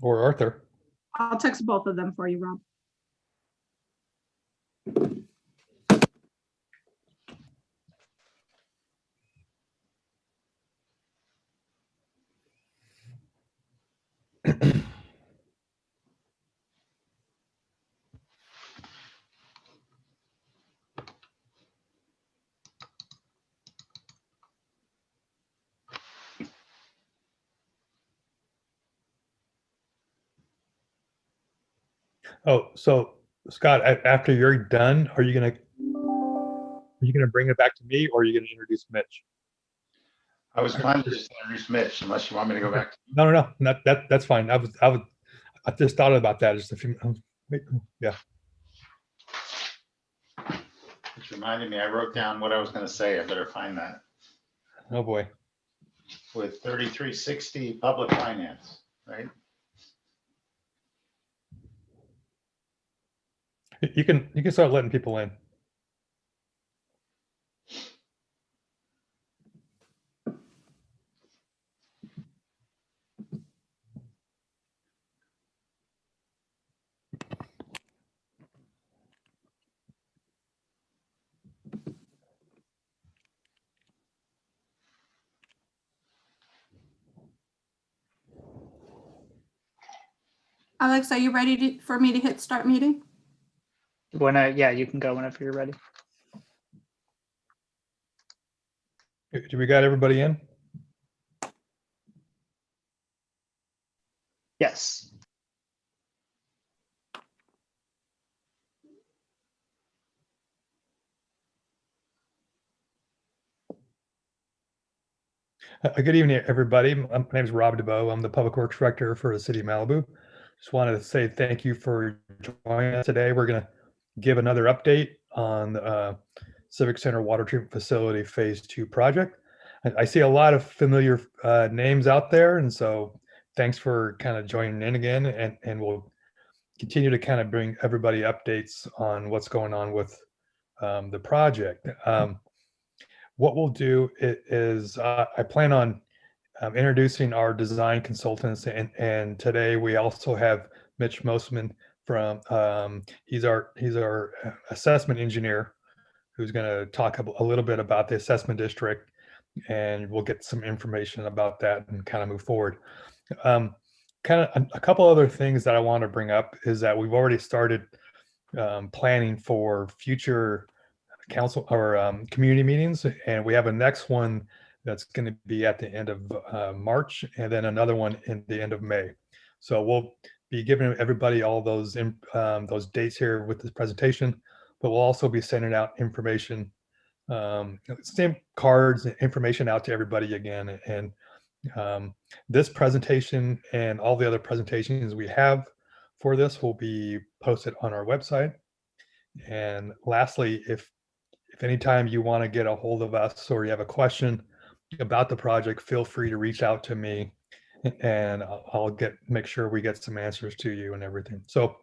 or Arthur. I'll text both of them for you, Rob. Oh, so Scott, after you're done, are you gonna bring it back to me, or are you gonna introduce Mitch? I was planning to just introduce Mitch, unless you want me to go back to No, not that's fine. I just thought about that just a few. Yeah. Which reminded me, I wrote down what I was going to say. I better find that. Oh boy. With 3360 public finance, right? You can start letting people in. Alex, are you ready for me to hit start meeting? Yeah, you can go whenever you're ready. Do we got everybody in? Yes. Good evening, everybody. My name is Rob DeBow. I'm the Public Works Director for the City of Malibu. Just wanted to say thank you for joining us today. We're going to give another update on the Civic Center Water Treatment Facility Phase 2 project. I see a lot of familiar names out there, and so thanks for kind of joining in again, and we'll continue to kind of bring everybody updates on what's going on with the project. What we'll do is I plan on introducing our design consultants, and today we also have Mitch Mosman from he's our assessment engineer, who's going to talk a little bit about the assessment district, and we'll get some information about that and kind of move forward. Kind of a couple other things that I want to bring up is that we've already started planning for future council or community meetings, and we have a next one that's going to be at the end of March, and then another one in the end of May. So we'll be giving everybody all those dates here with this presentation, but we'll also be sending out information, same cards, information out to everybody again. And this presentation and all the other presentations we have for this will be posted on our website. And lastly, if anytime you want to get a hold of us or you have a question about the project, feel free to reach out to me, and I'll make sure we get some answers to you and everything. So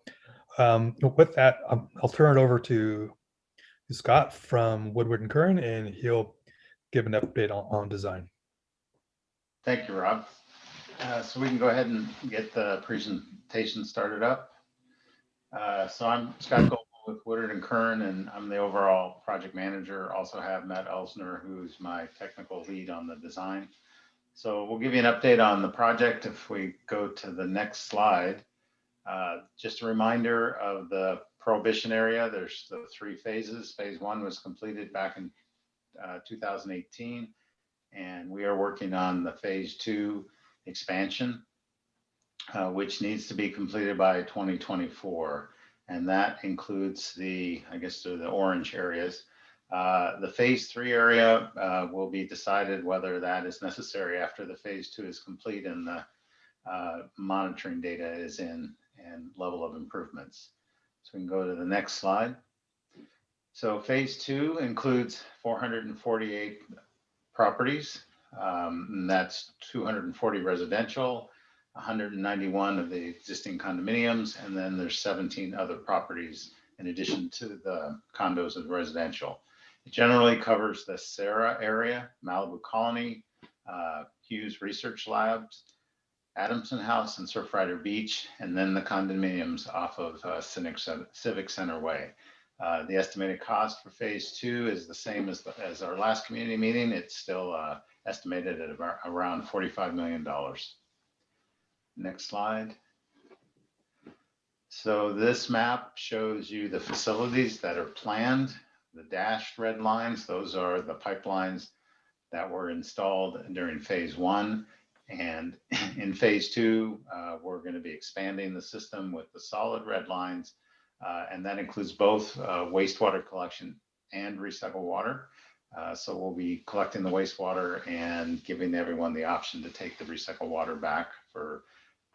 with that, I'll turn it over to Scott from Woodward and Curran, and he'll give an update on design. Thank you, Rob. So we can go ahead and get the presentation started up. So I'm Scott Goldman with Woodward and Curran, and I'm the overall project manager. Also have Matt Elsner, who's my technical lead on the design. So we'll give you an update on the project. If we go to the next slide, just a reminder of the prohibition area. There's the 3 phases. Phase 1 was completed back in 2018, and we are working on the phase 2 expansion, which needs to be completed by 2024. And that includes the orange areas. The phase 3 area will be decided whether that is necessary after the phase 2 is complete and the monitoring data is in and level of improvements. So we can go to the next slide. So phase 2 includes 448 properties. And that's 240 residential, 191 of the existing condominiums, and then there's 17 other properties in addition to the condos and residential. It generally covers the Sarah area, Malibu Colony, Hughes Research Labs, Adamson House and Surfrider Beach, and then the condominiums off of Civic Center Way. The estimated cost for phase 2 is the same as our last community meeting. It's still estimated at around $45 million. Next slide. So this map shows you the facilities that are planned. The dashed red lines, those are the pipelines that were installed during phase 1. And in phase 2, we're going to be expanding the system with the solid red lines. And that includes both wastewater collection and recycled water. So we'll be collecting the wastewater and giving everyone the option to take the recycled water back for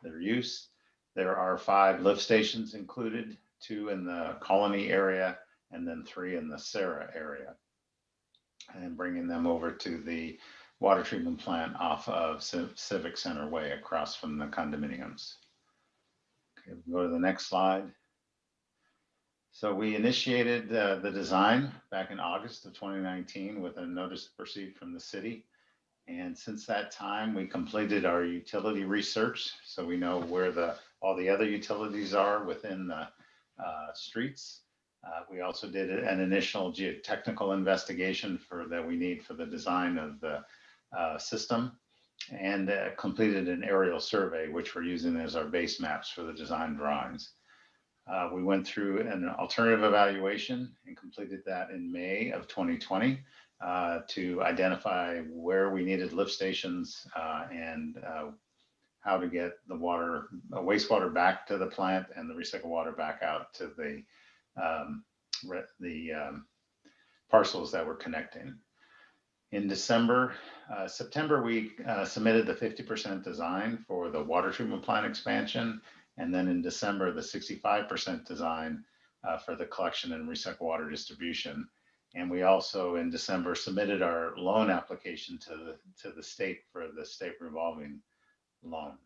their use. There are 5 lift stations included, 2 in the Colony area, and then 3 in the Sarah area. And bringing them over to the water treatment plant off of Civic Center Way across from the condominiums. Okay, we'll go to the next slide. So we initiated the design back in August of 2019 with a notice to proceed from the city. And since that time, we completed our utility research. So we know where all the other utilities are within the streets. We also did an initial geotechnical investigation that we need for the design of the system, and completed an aerial survey, which we're using as our base maps for the design drawings. We went through an alternative evaluation and completed that in May of 2020 to identify where we needed lift stations and how to get the wastewater back to the plant and the recycled water back out to the parcels that we're connecting. In September, we submitted the 50% design for the water treatment plant expansion. And then in December, the 65% design for the collection and recycled water distribution. And we also in December submitted our loan application to the state for the state revolving loan.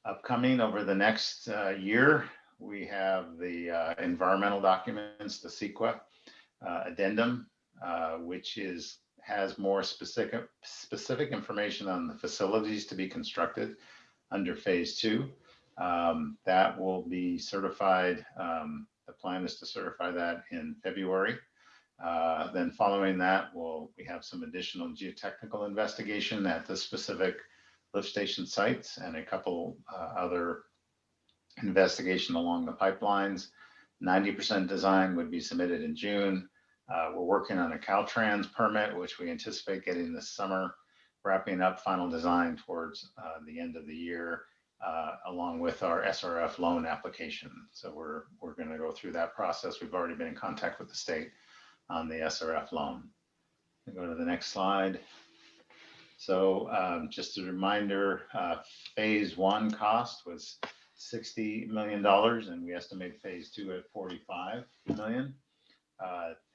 Upcoming over the next year, we have the environmental documents, the CEQA addendum, which has more specific information on the facilities to be constructed under phase 2. That will be certified. The plan is to certify that in February. Then following that, we have some additional geotechnical investigation at the specific lift station sites and a couple other investigation along the pipelines. 90% design would be submitted in June. We're working on a Caltrans permit, which we anticipate getting this summer, wrapping up final design towards the end of the year, along with our SRF loan application. So we're going to go through that process. We've already been in contact with the state on the SRF loan. Go to the next slide. So just a reminder, phase 1 cost was $60 million, and we estimate phase 2 at $45 million.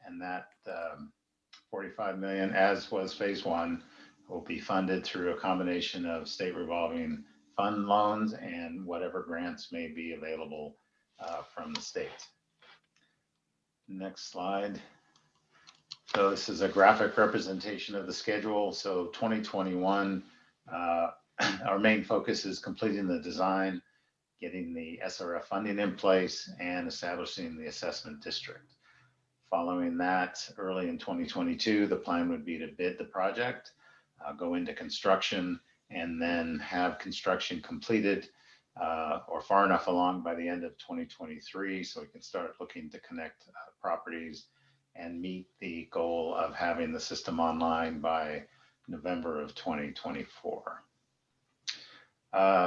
And that $45 million, as was phase 1, will be funded through a combination of state revolving fund loans and whatever grants may be available from the state. Next slide. So this is a graphic representation of the schedule. So 2021, our main focus is completing the design, getting the SRF funding in place, and establishing the assessment district. Following that, early in 2022, the plan would be to bid the project, go into construction, and then have construction completed or far enough along by the end of 2023 so we can start looking to connect properties and meet the goal of having the system online by November of 2024.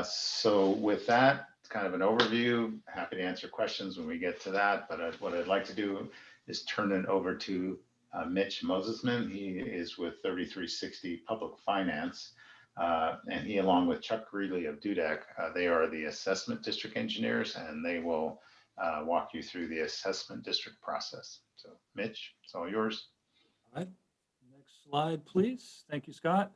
So with that, it's kind of an overview. Happy to answer questions when we get to that, but what I'd like to do is turn it over to Mitch Mosesman. He is with 3360 Public Finance, and he, along with Chuck Greeley of DUDEC, they are the assessment district engineers, and they will walk you through the assessment district process. So Mitch, it's all yours. All right, next slide, please. Thank you, Scott.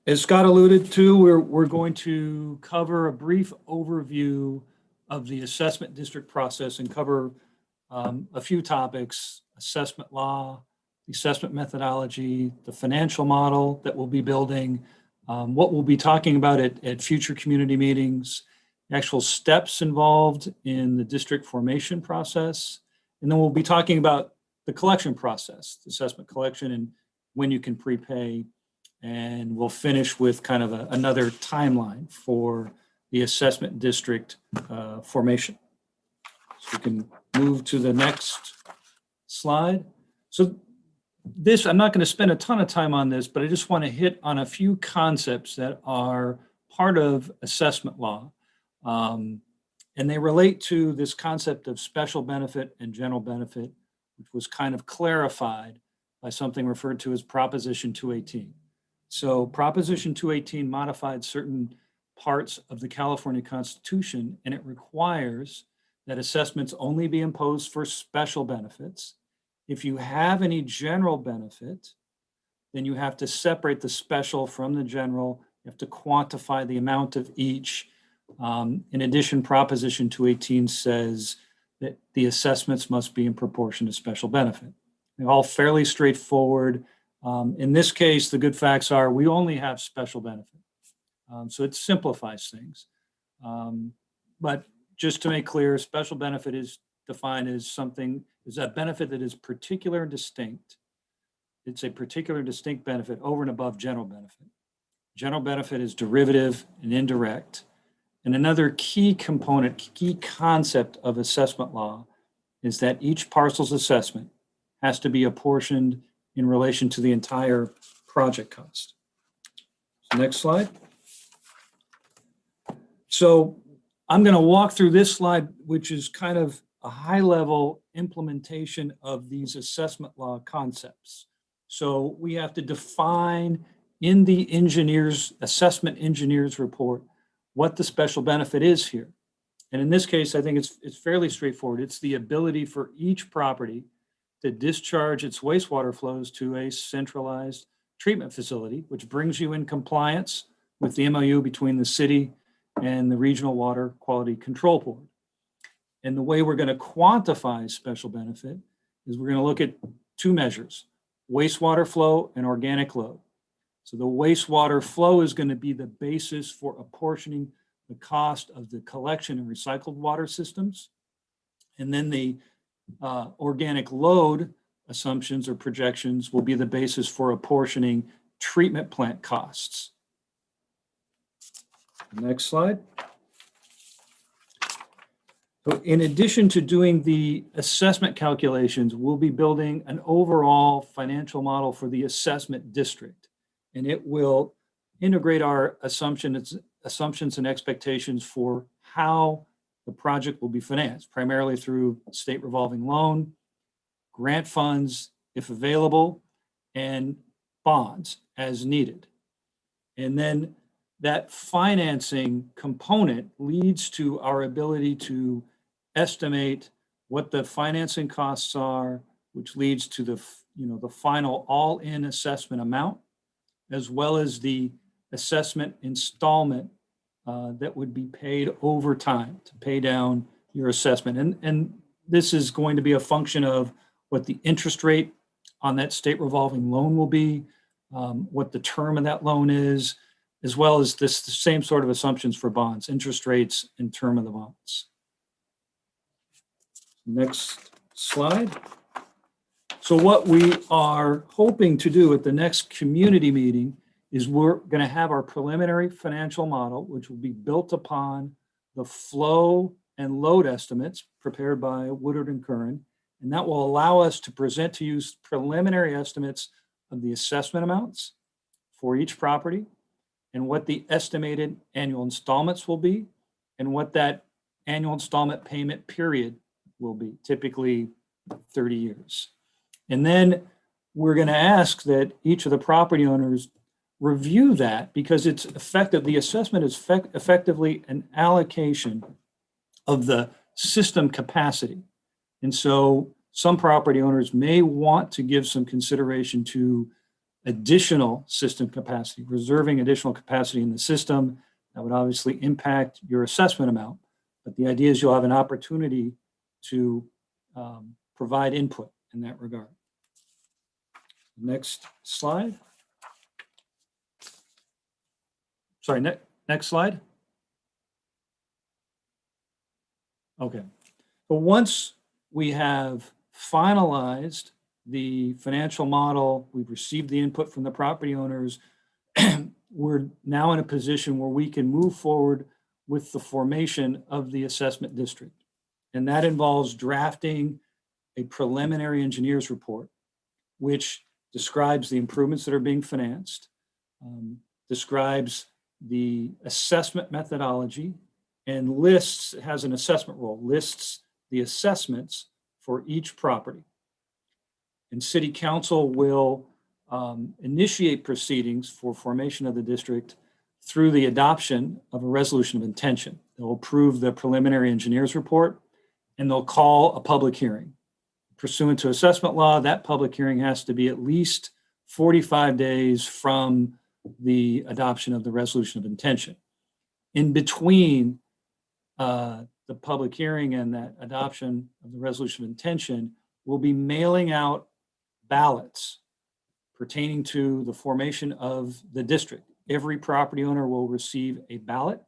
As Scott alluded to, we're going to cover a brief overview of the assessment district process and cover a few topics: assessment law, the assessment methodology, the financial model that we'll be building, what we'll be talking about at future community meetings, the actual steps involved in the district formation process, and then we'll be talking about the collection process, the assessment collection, and when you can prepay. And we'll finish with kind of another timeline for the assessment district formation. So we can move to the next slide. So this, I'm not going to spend a ton of time on this, but I just want to hit on a few concepts that are part of assessment law. And they relate to this concept of special benefit and general benefit, which was kind of clarified by something referred to as Proposition 218. So Proposition 218 modified certain parts of the California Constitution, and it requires that assessments only be imposed for special benefits. If you have any general benefit, then you have to separate the special from the general. You have to quantify the amount of each. In addition, Proposition 218 says that the assessments must be in proportion to special benefit. They're all fairly straightforward. In this case, the good facts are we only have special benefit. So it simplifies things. But just to make clear, special benefit is defined as something, is a benefit that is particular and distinct. It's a particular distinct benefit over and above general benefit. General benefit is derivative and indirect. And another key component, key concept of assessment law is that each parcel's assessment has to be apportioned in relation to the entire project cost. So next slide. So I'm going to walk through this slide, which is kind of a high-level implementation of these assessment law concepts. So we have to define in the assessment engineer's report what the special benefit is here. And in this case, I think it's fairly straightforward. It's the ability for each property to discharge its wastewater flows to a centralized treatment facility, which brings you in compliance with the MOU between the city and the Regional Water Quality Control Board. And the way we're going to quantify special benefit is we're going to look at two measures, wastewater flow and organic load. So the wastewater flow is going to be the basis for apportioning the cost of the collection and recycled water systems. And then the organic load assumptions or projections will be the basis for apportioning treatment plant costs. Next slide. So in addition to doing the assessment calculations, we'll be building an overall financial model for the assessment district. And it will integrate our assumptions and expectations for how the project will be financed, primarily through state revolving loan, grant funds, if available, and bonds as needed. And then that financing component leads to our ability to estimate what the financing costs are, which leads to the final all-in assessment amount, as well as the assessment installment that would be paid over time to pay down your assessment. And this is going to be a function of what the interest rate on that state revolving loan will be, what the term of that loan is, as well as the same sort of assumptions for bonds, interest rates and term of the bonds. Next slide. So what we are hoping to do at the next community meeting is we're going to have our preliminary financial model, which will be built upon the flow and load estimates prepared by Woodard and Curran. And that will allow us to present to you preliminary estimates of the assessment amounts for each property and what the estimated annual installments will be and what that annual installment payment period will be, typically 30 years. And then we're going to ask that each of the property owners review that, because it's effective. The assessment is effectively an allocation of the system capacity. And so some property owners may want to give some consideration to additional system capacity, reserving additional capacity in the system. That would obviously impact your assessment amount. But the idea is you'll have an opportunity to provide input in that regard. Next slide. sorry, next slide. Okay. But once we have finalized the financial model, we've received the input from the property owners, we're now in a position where we can move forward with the formation of the assessment district. And that involves drafting a preliminary engineer's report, which describes the improvements that are being financed, describes the assessment methodology, and lists, has an assessment role, lists the assessments for each property. And City Council will initiate proceedings for formation of the district through the adoption of a resolution of intention. They'll approve the preliminary engineer's report, and they'll call a public hearing. Pursuant to assessment law, that public hearing has to be at least 45 days from the adoption of the resolution of intention. In between the public hearing and that adoption of the resolution of intention, we'll be mailing out ballots pertaining to the formation of the district. Every property owner will receive a ballot,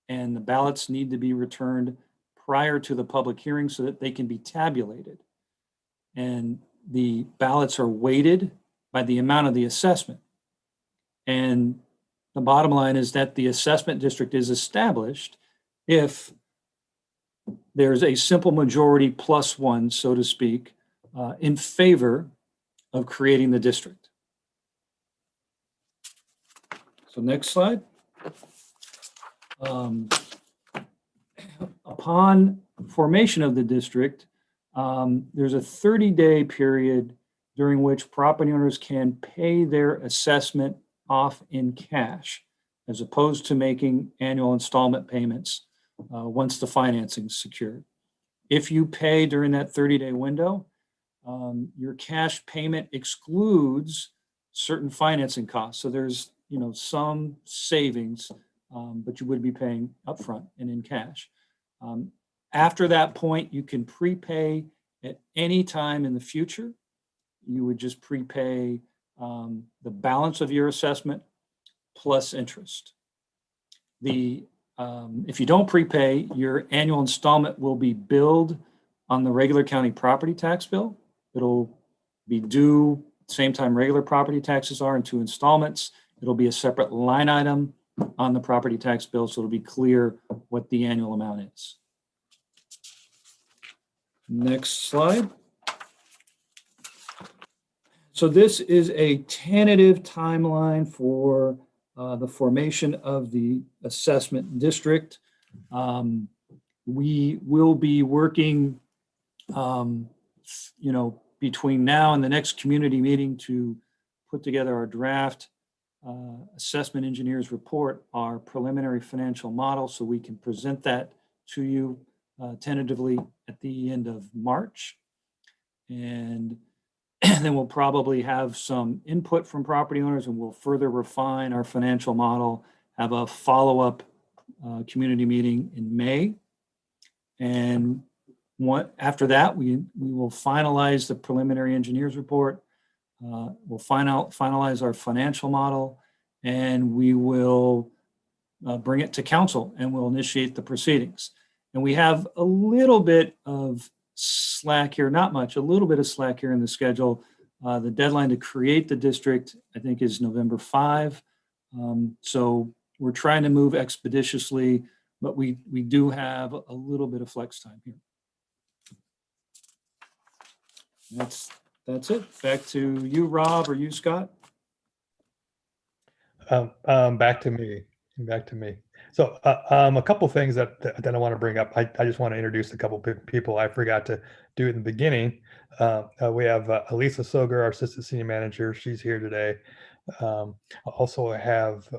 and the ballots need to be returned prior to the public hearing so that they can be tabulated. And the ballots are weighted by the amount of the assessment. And the bottom line is that the assessment district is established if there's a simple majority plus one, so to speak, in favor of creating the district. So next slide. Upon formation of the district, there's a 30-day period during which property owners can pay their assessment off in cash, as opposed to making annual installment payments once the financing is secured. If you pay during that 30-day window, your cash payment excludes certain financing costs. So there's some savings, but you would be paying upfront and in cash. After that point, you can prepay at any time in the future. You would just prepay the balance of your assessment plus interest. If you don't prepay, your annual installment will be billed on the regular county property tax bill. It'll be due same time regular property taxes are in 2 installments. It'll be a separate line item on the property tax bill, so it'll be clear what the annual amount is. Next slide. So this is a tentative timeline for the formation of the assessment district. We will be working, between now and the next community meeting to put together our draft assessment engineer's report, our preliminary financial model, so we can present that to you tentatively at the end of March. And then we'll probably have some input from property owners, and we'll further refine our financial model, have a follow-up community meeting in May. And after that, we will finalize the preliminary engineer's report. We'll finalize our financial model, and we will bring it to council, and we'll initiate the proceedings. And we have a little bit of slack here, not much, a little bit of slack here in the schedule. The deadline to create the district, I think, is November 5. So we're trying to move expeditiously, but we do have a little bit of flex time here. That's it. Back to you, Rob, or you, Scott. Back to me. So a couple things that I want to bring up. I just want to introduce a couple people. I forgot to do it in the beginning. We have Elisa Soger, our assistant senior manager. She's here today. Also, I have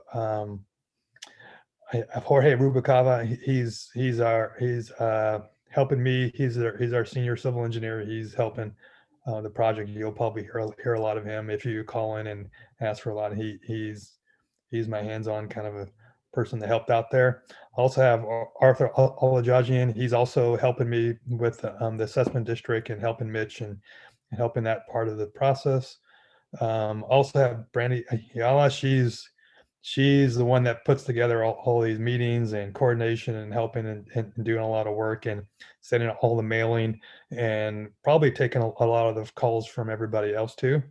Jorge Rubicava. He's helping me. He's our senior civil engineer. He's helping the project. You'll probably hear a lot of him if you call in and ask for a lot. He's my hands-on kind of a person that helped out there. I also have Arthur Olajajian. He's also helping me with the assessment district and helping Mitch and helping that part of the process. Also have Brandy Ayala. She's she's the one that puts together all these meetings and coordination and helping and doing a lot of work and sending out all the mailing and probably taking a lot of the calls from everybody else too.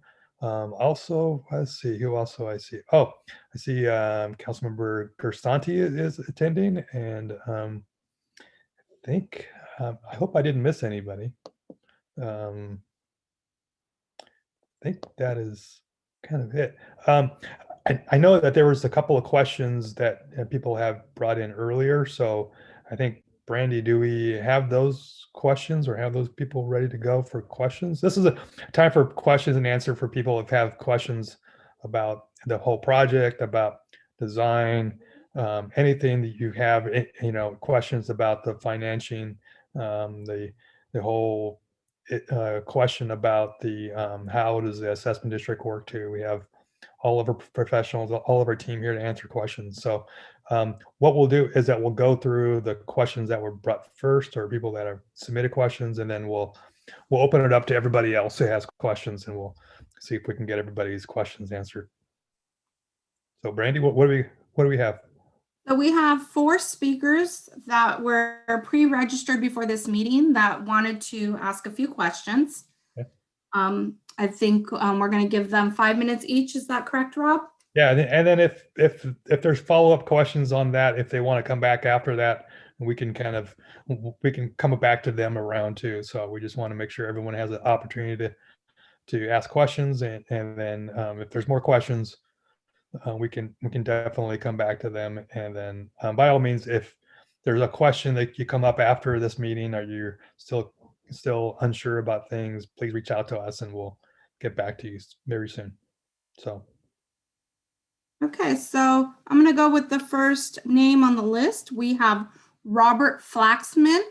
Also, let's see who also I see. Oh, I see Councilmember Gersanti is attending, and I think I hope I didn't miss anybody. I think that is kind of it. I know that there was a couple of questions that people have brought in earlier. So I think, Brandy, do we have those questions or have those people ready to go for questions? This is a time for questions and answer for people who have questions about the whole project, about design, anything that you have, questions about the financing, the whole question about the how does the assessment district work too. We have all of our professionals, all of our team here to answer questions. So what we'll do is that we'll go through the questions that were brought first, or people that have submitted questions, and then we'll open it up to everybody else who has questions, and we'll see if we can get everybody's questions answered. So Brandy, what do we have? So we have 4 speakers that were pre-registered before this meeting that wanted to ask a few questions. Okay. I think we're going to give them 5 minutes each. Is that correct, Rob? Yeah, and then if there's follow-up questions on that, if they want to come back after that, we can come back to them around too. So we just want to make sure everyone has an opportunity to ask questions, and then if there's more questions, we can definitely come back to them. And then by all means, if there's a question that you come up after this meeting, or you're still unsure about things, please reach out to us and we'll get back to you very soon. So. Okay, so I'm going to go with the first name on the list. We have Robert Flaxman.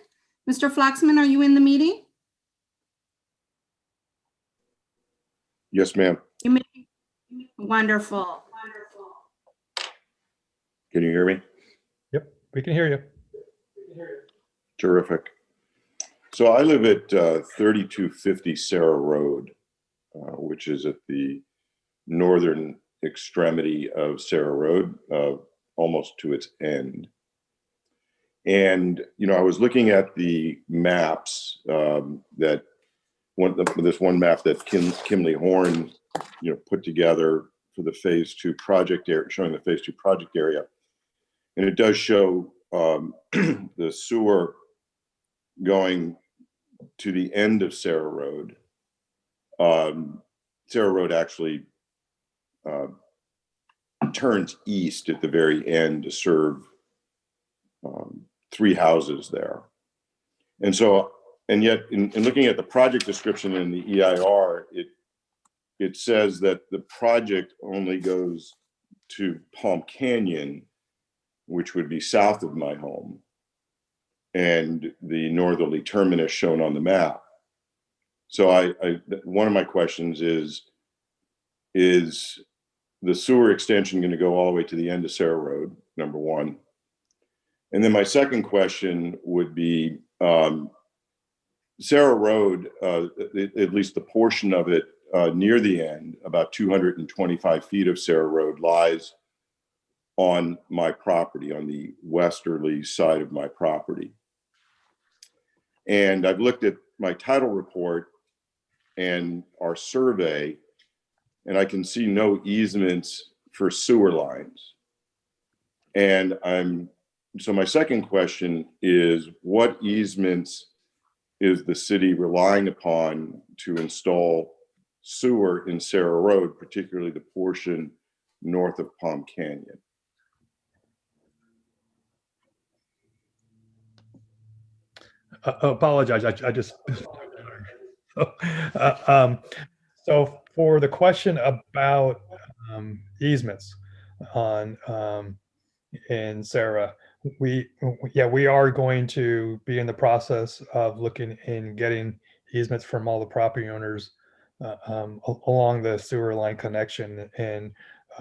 Mr. Flaxman, are you in the meeting? Yes, ma'am. You may. Wonderful. Can you hear me? Yep, we can hear you. Terrific. So I live at 3250 Sarah Road, which is at the northern extremity of Sarah Road, almost to its end. And, I was looking at the maps this one map that Kimley Horn, put together for the phase 2 project area, showing the phase 2 project area. And it does show the sewer going to the end of Sarah Road. Sarah Road actually turns east at the very end to serve 3 houses there. And yet in looking at the project description in the EIR, it says that the project only goes to Palm Canyon, which would be south of my home, and the northerly terminus shown on the map. So one of my questions is the sewer extension going to go all the way to the end of Sarah Road, number one? And then my second question would be, Sarah Road, at least the portion of it near the end, about 225 feet of Sarah Road, lies on my property, on the westerly side of my property. And I've looked at my title report and our survey, and I can see no easements for sewer lines. And so my second question is, what easements is the city relying upon to install sewer in Sarah Road, particularly the portion north of Palm Canyon? Apologize. I just so for the question about easements on in Sarah, we are going to be in the process of looking in getting easements from all the property owners along the sewer line connection, and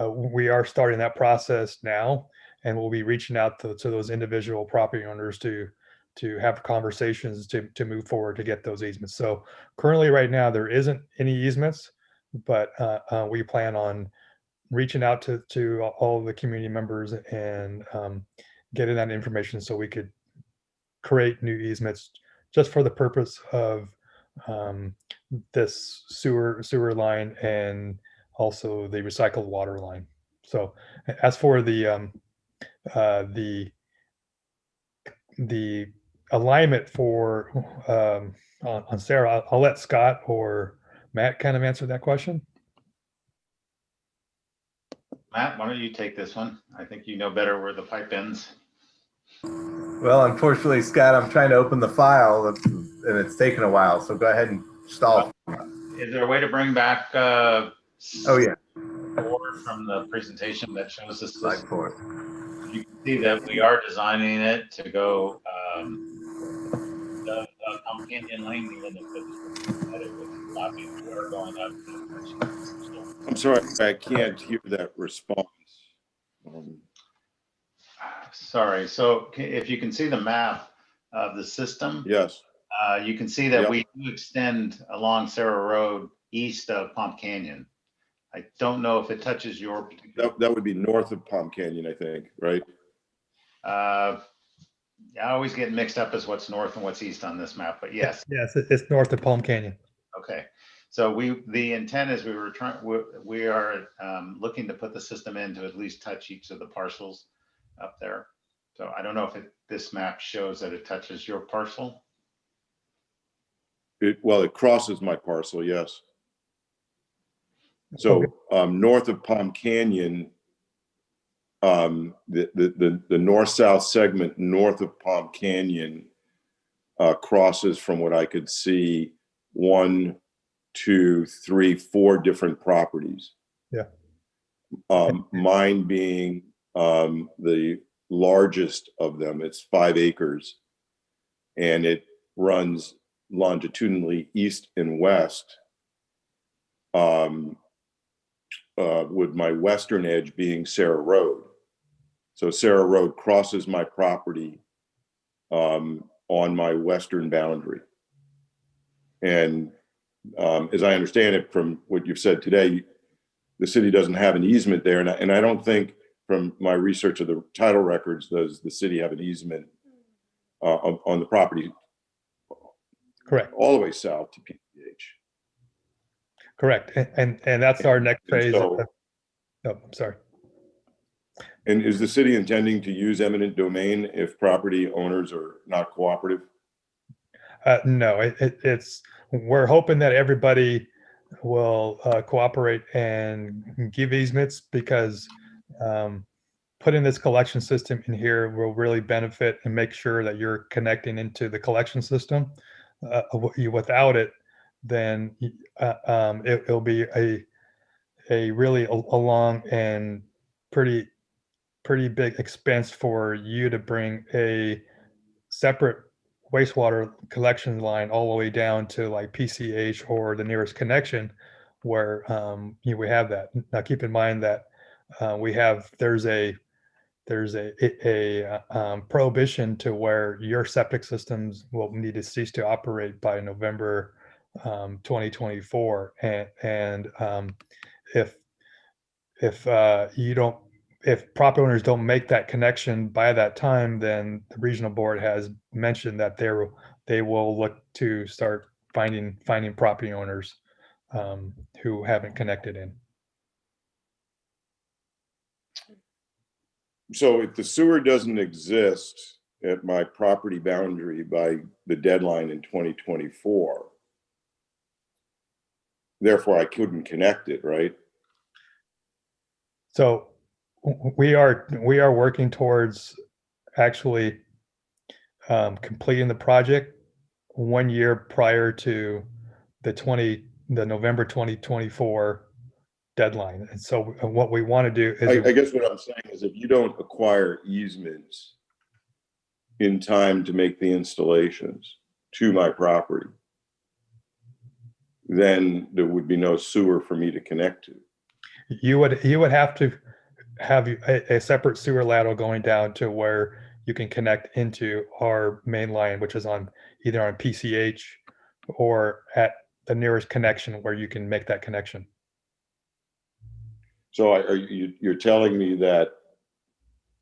we are starting that process now, and we'll be reaching out to those individual property owners to have conversations to move forward to get those easements. So currently right now there isn't any easements, but we plan on reaching out to all the community members and getting that information so we could create new easements just for the purpose of this sewer line and also the recycled water line. So as for the alignment for on Sarah, I'll let Scott or Matt kind of answer that question. Matt, why don't you take this one? I think you know better where the pipe ends. Well, unfortunately, Scott, I'm trying to open the file and it's taken a while. So go ahead and stall. Is there a way to bring back Oh, yeah. forward from the presentation that shows us Slide this? forward. You can see that we are designing it to go Palm Canyon Lane, even if it was lobby, we are going up. I'm sorry, I can't hear that response. Sorry. So if you can see the map of the system, Yes, you can see that Yep. we do extend along Sarah Road east of Palm Canyon. I don't know if it touches your particular. that would be north of Palm Canyon, I think, right? Yeah, I always get mixed up as what's north and what's east on this map, but yes. Yes, it's north of Palm Canyon. Okay. So the intent is we are looking to put the system in to at least touch each of the parcels up there. So I don't know if this map shows that it touches your parcel. Well, it crosses my parcel, yes. So north of Palm Canyon, the north-south segment north of Palm Canyon crosses, from what I could see, 1, 2, 3, 4 different properties. Yeah. Mine being the largest of them. It's 5 acres, and it runs longitudinally east and west, with my western edge being Sarah Road. So Sarah Road crosses my property on my western boundary. And as I understand it from what you've said today, the city doesn't have an easement there. And I don't think, from my research of the title records, does the city have an easement on the property. Correct. All the way south to PPH. Correct. And that's our next phase. So, I'm sorry. and is the city intending to use eminent domain if property owners are not cooperative? No, it's, we're hoping that everybody will cooperate and give easements, because putting this collection system in here will really benefit and make sure that you're connecting into the collection system. Without it, then it'll be a really a long and pretty big expense for you to bring a separate wastewater collection line all the way down to like PCH or the nearest connection, where we have that. Now keep in mind that there's a prohibition to where your septic systems will need to cease to operate by November 2024, and if property owners don't make that connection by that time, then the regional board has mentioned that they will look to start finding property owners who haven't connected in. So if the sewer doesn't exist at my property boundary by the deadline in 2024, therefore I couldn't connect it, right? So we are working towards actually completing the project 1 year prior to the November 2024 deadline. And so what we want to do is, I guess what I'm saying is, if you don't acquire easements in time to make the installations to my property, then there would be no sewer for me to connect to. you would have to have a separate sewer lateral going down to where you can connect into our main line, which is either on PCH or at the nearest connection where you can make that connection. So you're telling me that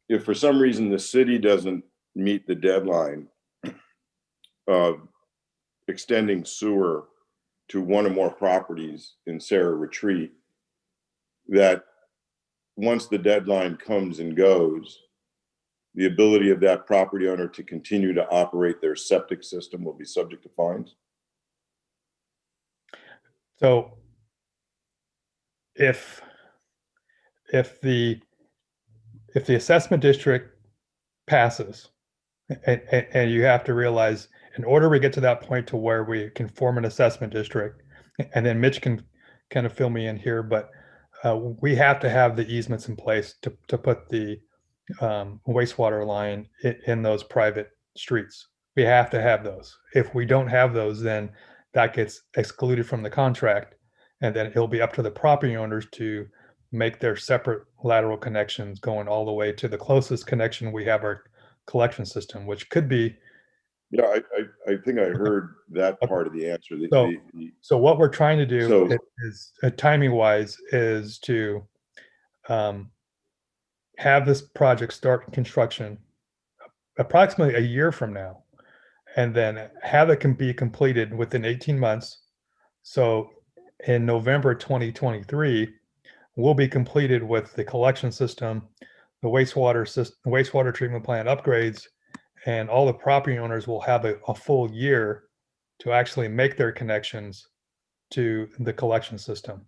if for some reason the city doesn't meet the deadline of extending sewer to one or more properties in Sarah Retreat, that once the deadline comes and goes, the ability of that property owner to continue to operate their septic system will be subject to fines? So if the assessment district passes, and you have to realize, in order to get to that point to where we can form an assessment district, and then Mitch can kind of fill me in here, but we have to have the easements in place to put the wastewater line in those private streets. We have to have those. If we don't have those, then that gets excluded from the contract, and then it'll be up to the property owners to make their separate lateral connections going all the way to the closest connection we have, our collection system, which could be. Yeah, I think I heard that part of the answer. So what we're trying to do So- is timing wise is to have this project start construction approximately a year from now, and then have it can be completed within 18 months. So in November 2023, we'll be completed with the collection system, the wastewater treatment plant upgrades, and all the property owners will have a full year to actually make their connections to the collection system.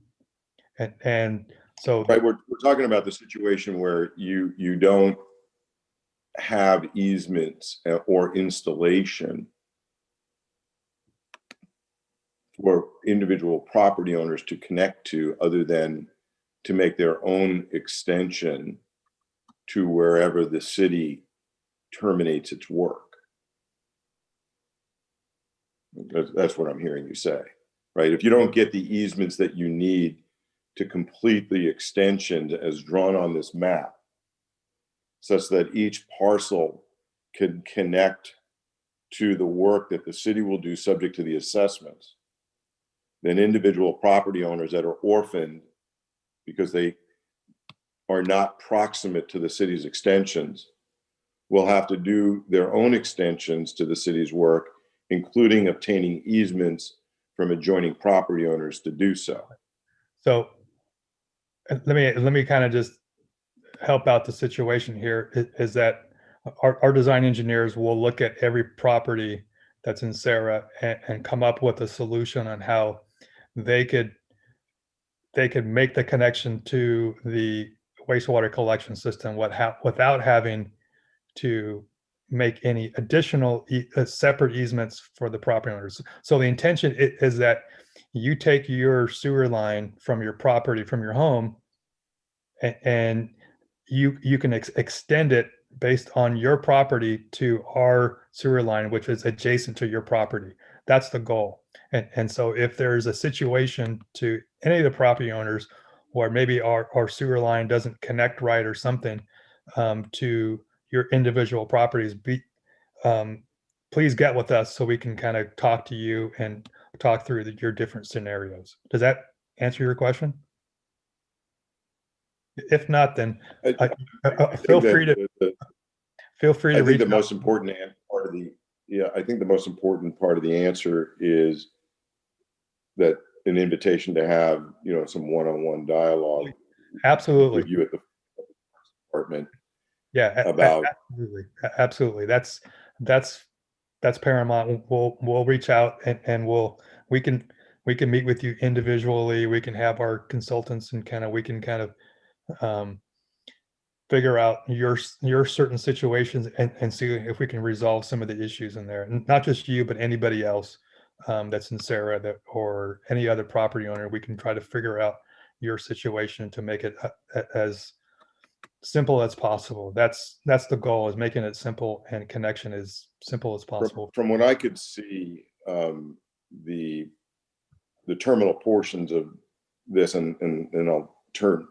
And so right, we're talking about the situation where you don't have easements or installation for individual property owners to connect to, other than to make their own extension to wherever the city terminates its work. That's what I'm hearing you say, right? If you don't get the easements that you need to complete the extensions as drawn on this map, such that each parcel can connect to the work that the city will do subject to the assessments, then individual property owners that are orphaned because they are not proximate to the city's extensions will have to do their own extensions to the city's work, including obtaining easements from adjoining property owners to do so. So let me kind of just help out the situation here. Is that our design engineers will look at every property that's in Sarah and come up with a solution on how they could make the connection to the wastewater collection system without having to make any additional separate easements for the property owners. So the intention is that you take your sewer line from your property, from your home, and you can extend it based on your property to our sewer line, which is adjacent to your property. That's the goal. And so if there's a situation to any of the property owners, or maybe our sewer line doesn't connect right or something to your individual properties, please get with us so we can kind of talk to you and talk through your different scenarios. Does that answer your question? If not, then feel free to I think reach the out. most important part of the I think the most important part of the answer is that an invitation to have some one-on-one dialogue. Absolutely. With you at the department. Yeah, about absolutely. That's paramount. We'll reach out and we can meet with you individually. We can have our consultants and we can figure out your certain situations and see if we can resolve some of the issues in there. And not just you, but anybody else that's in Sarah or any other property owner. We can try to figure out your situation to make it as simple as possible. That's the goal, is making it simple and connection as simple as possible. From what I could see, the terminal portions of this, and I'll turn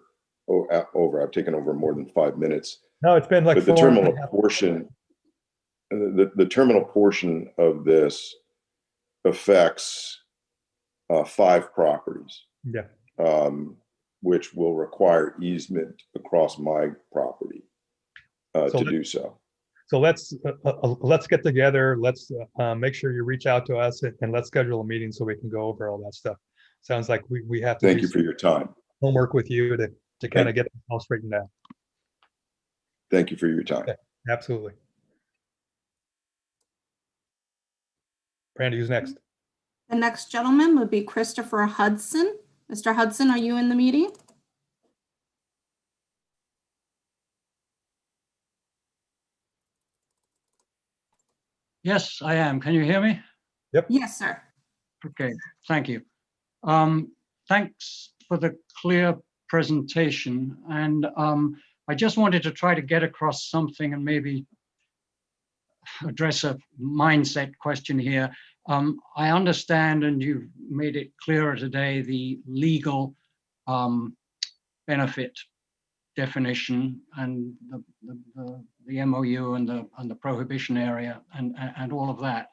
over. I've taken over more than 5 minutes. No, it's been like but the terminal portion, the terminal portion of this affects 5 properties. Yeah. which will require easement across my property So to let- do so. So let's get together. Let's make sure you reach out to us and let's schedule a meeting so we can go over all that stuff. Sounds like we have to Thank do you for your time. homework with you to kind of get the all straightened out. Thank you for your time. Okay. Absolutely. Brandy, who's next? The next gentleman would be Christopher Hudson. Mr. Hudson, are you in the meeting? Yes, I am. Can you hear me? Yes, sir. Okay, thank you. Thanks for the clear presentation. And I just wanted to try to get across something and maybe address a mindset question here. I understand, and you've made it clearer today, the legal benefit definition and the MOU and the prohibition area and all of that.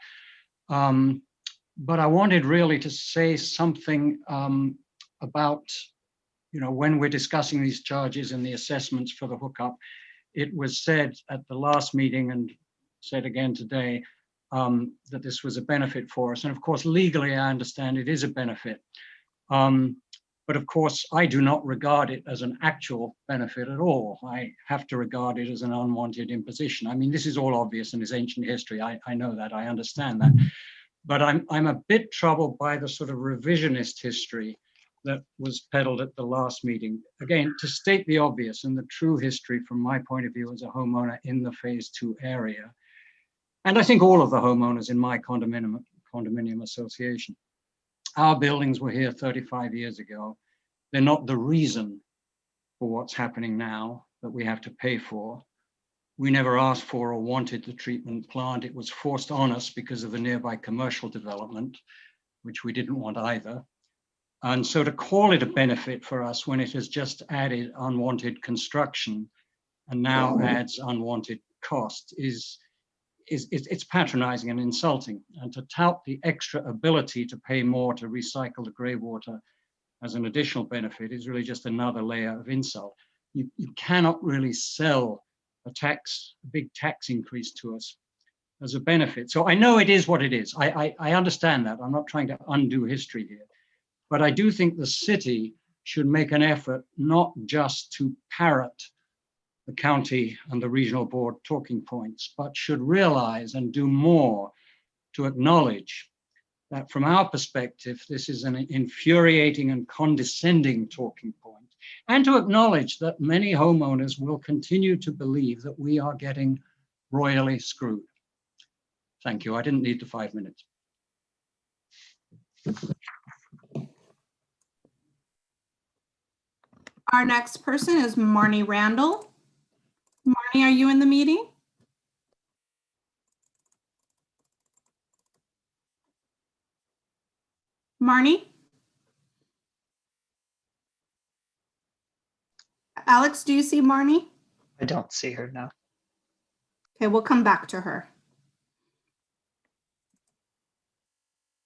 But I wanted really to say something about, when we're discussing these charges and the assessments for the hookup. It was said at the last meeting and said again today that this was a benefit for us. And of course, legally, I understand it is a benefit. But of course, I do not regard it as an actual benefit at all. I have to regard it as an unwanted imposition. I mean, this is all obvious and is ancient history. I know that, I understand that. But I'm a bit troubled by the sort of revisionist history that was peddled at the last meeting. Again, to state the obvious and the true history from my point of view as a homeowner in the phase 2 area. And I think all of the homeowners in my condominium association. Our buildings were here 35 years ago. They're not the reason for what's happening now that we have to pay for. We never asked for or wanted the treatment plant. It was forced on us because of the nearby commercial development, which we didn't want either. And so to call it a benefit for us when it has just added unwanted construction and now adds unwanted cost it's patronizing and insulting. And to tout the extra ability to pay more to recycle the gray water as an additional benefit is really just another layer of insult. You cannot really sell a big tax increase to us as a benefit. So I know it is what it is. I understand that. I'm not trying to undo history here. But I do think the city should make an effort not just to parrot the county and the regional board talking points, but should realize and do more to acknowledge that from our perspective, this is an infuriating and condescending talking point, and to acknowledge that many homeowners will continue to believe that we are getting royally screwed. Thank you. I didn't need the 5 minutes. Our next person is Marnie Randall. Marnie, are you in the meeting? Marnie? Alex, do you see Marnie? I don't see her now. Okay, we'll come back to her.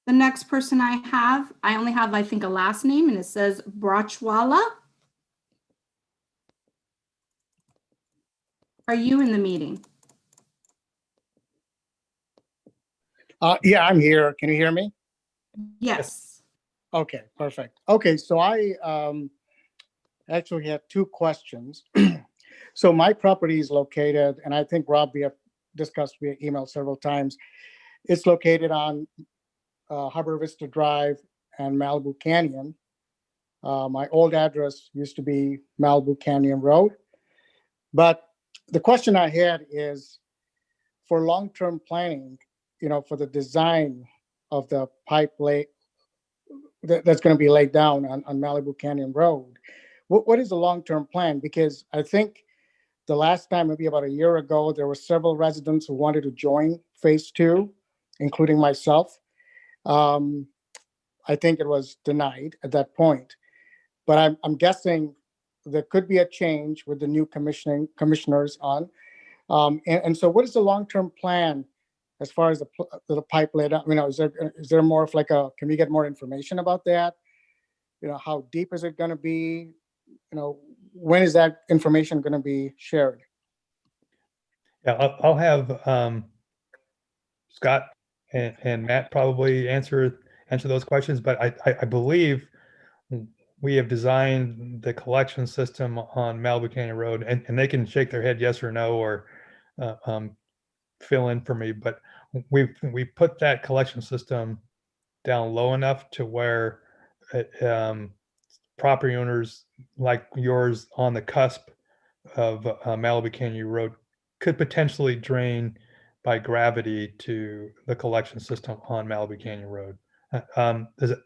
The next person I only have, I think, a last name, and it says Brachwala. Are you in the meeting? Yeah, I'm here. Can you hear me? Yes. Okay, perfect. Okay, so I actually have 2 questions. So my property is located, and I think Rob, we have discussed via email several times. It's located on Harbor Vista Drive and Malibu Canyon. My old address used to be Malibu Canyon Road. But the question I had is for long-term planning, for the design of the pipe that's going to be laid down on Malibu Canyon Road, what is the long-term plan? Because I think the last time, maybe about a year ago, there were several residents who wanted to join phase 2, including myself. I think it was denied at that point. But I'm guessing there could be a change with the new commissioners on. And so what is the long-term plan as far as the pipe laid out? Is there more of can we get more information about that? How deep is it going to be? when is that information going to be shared? Yeah, I'll have Scott and Matt probably answer those questions, but I believe we have designed the collection system on Malibu Canyon Road, and they can shake their head yes or no, or fill in for me, but we put that collection system down low enough to where property owners like yours on the cusp of Malibu Canyon Road could potentially drain by gravity to the collection system on Malibu Canyon Road. Is it,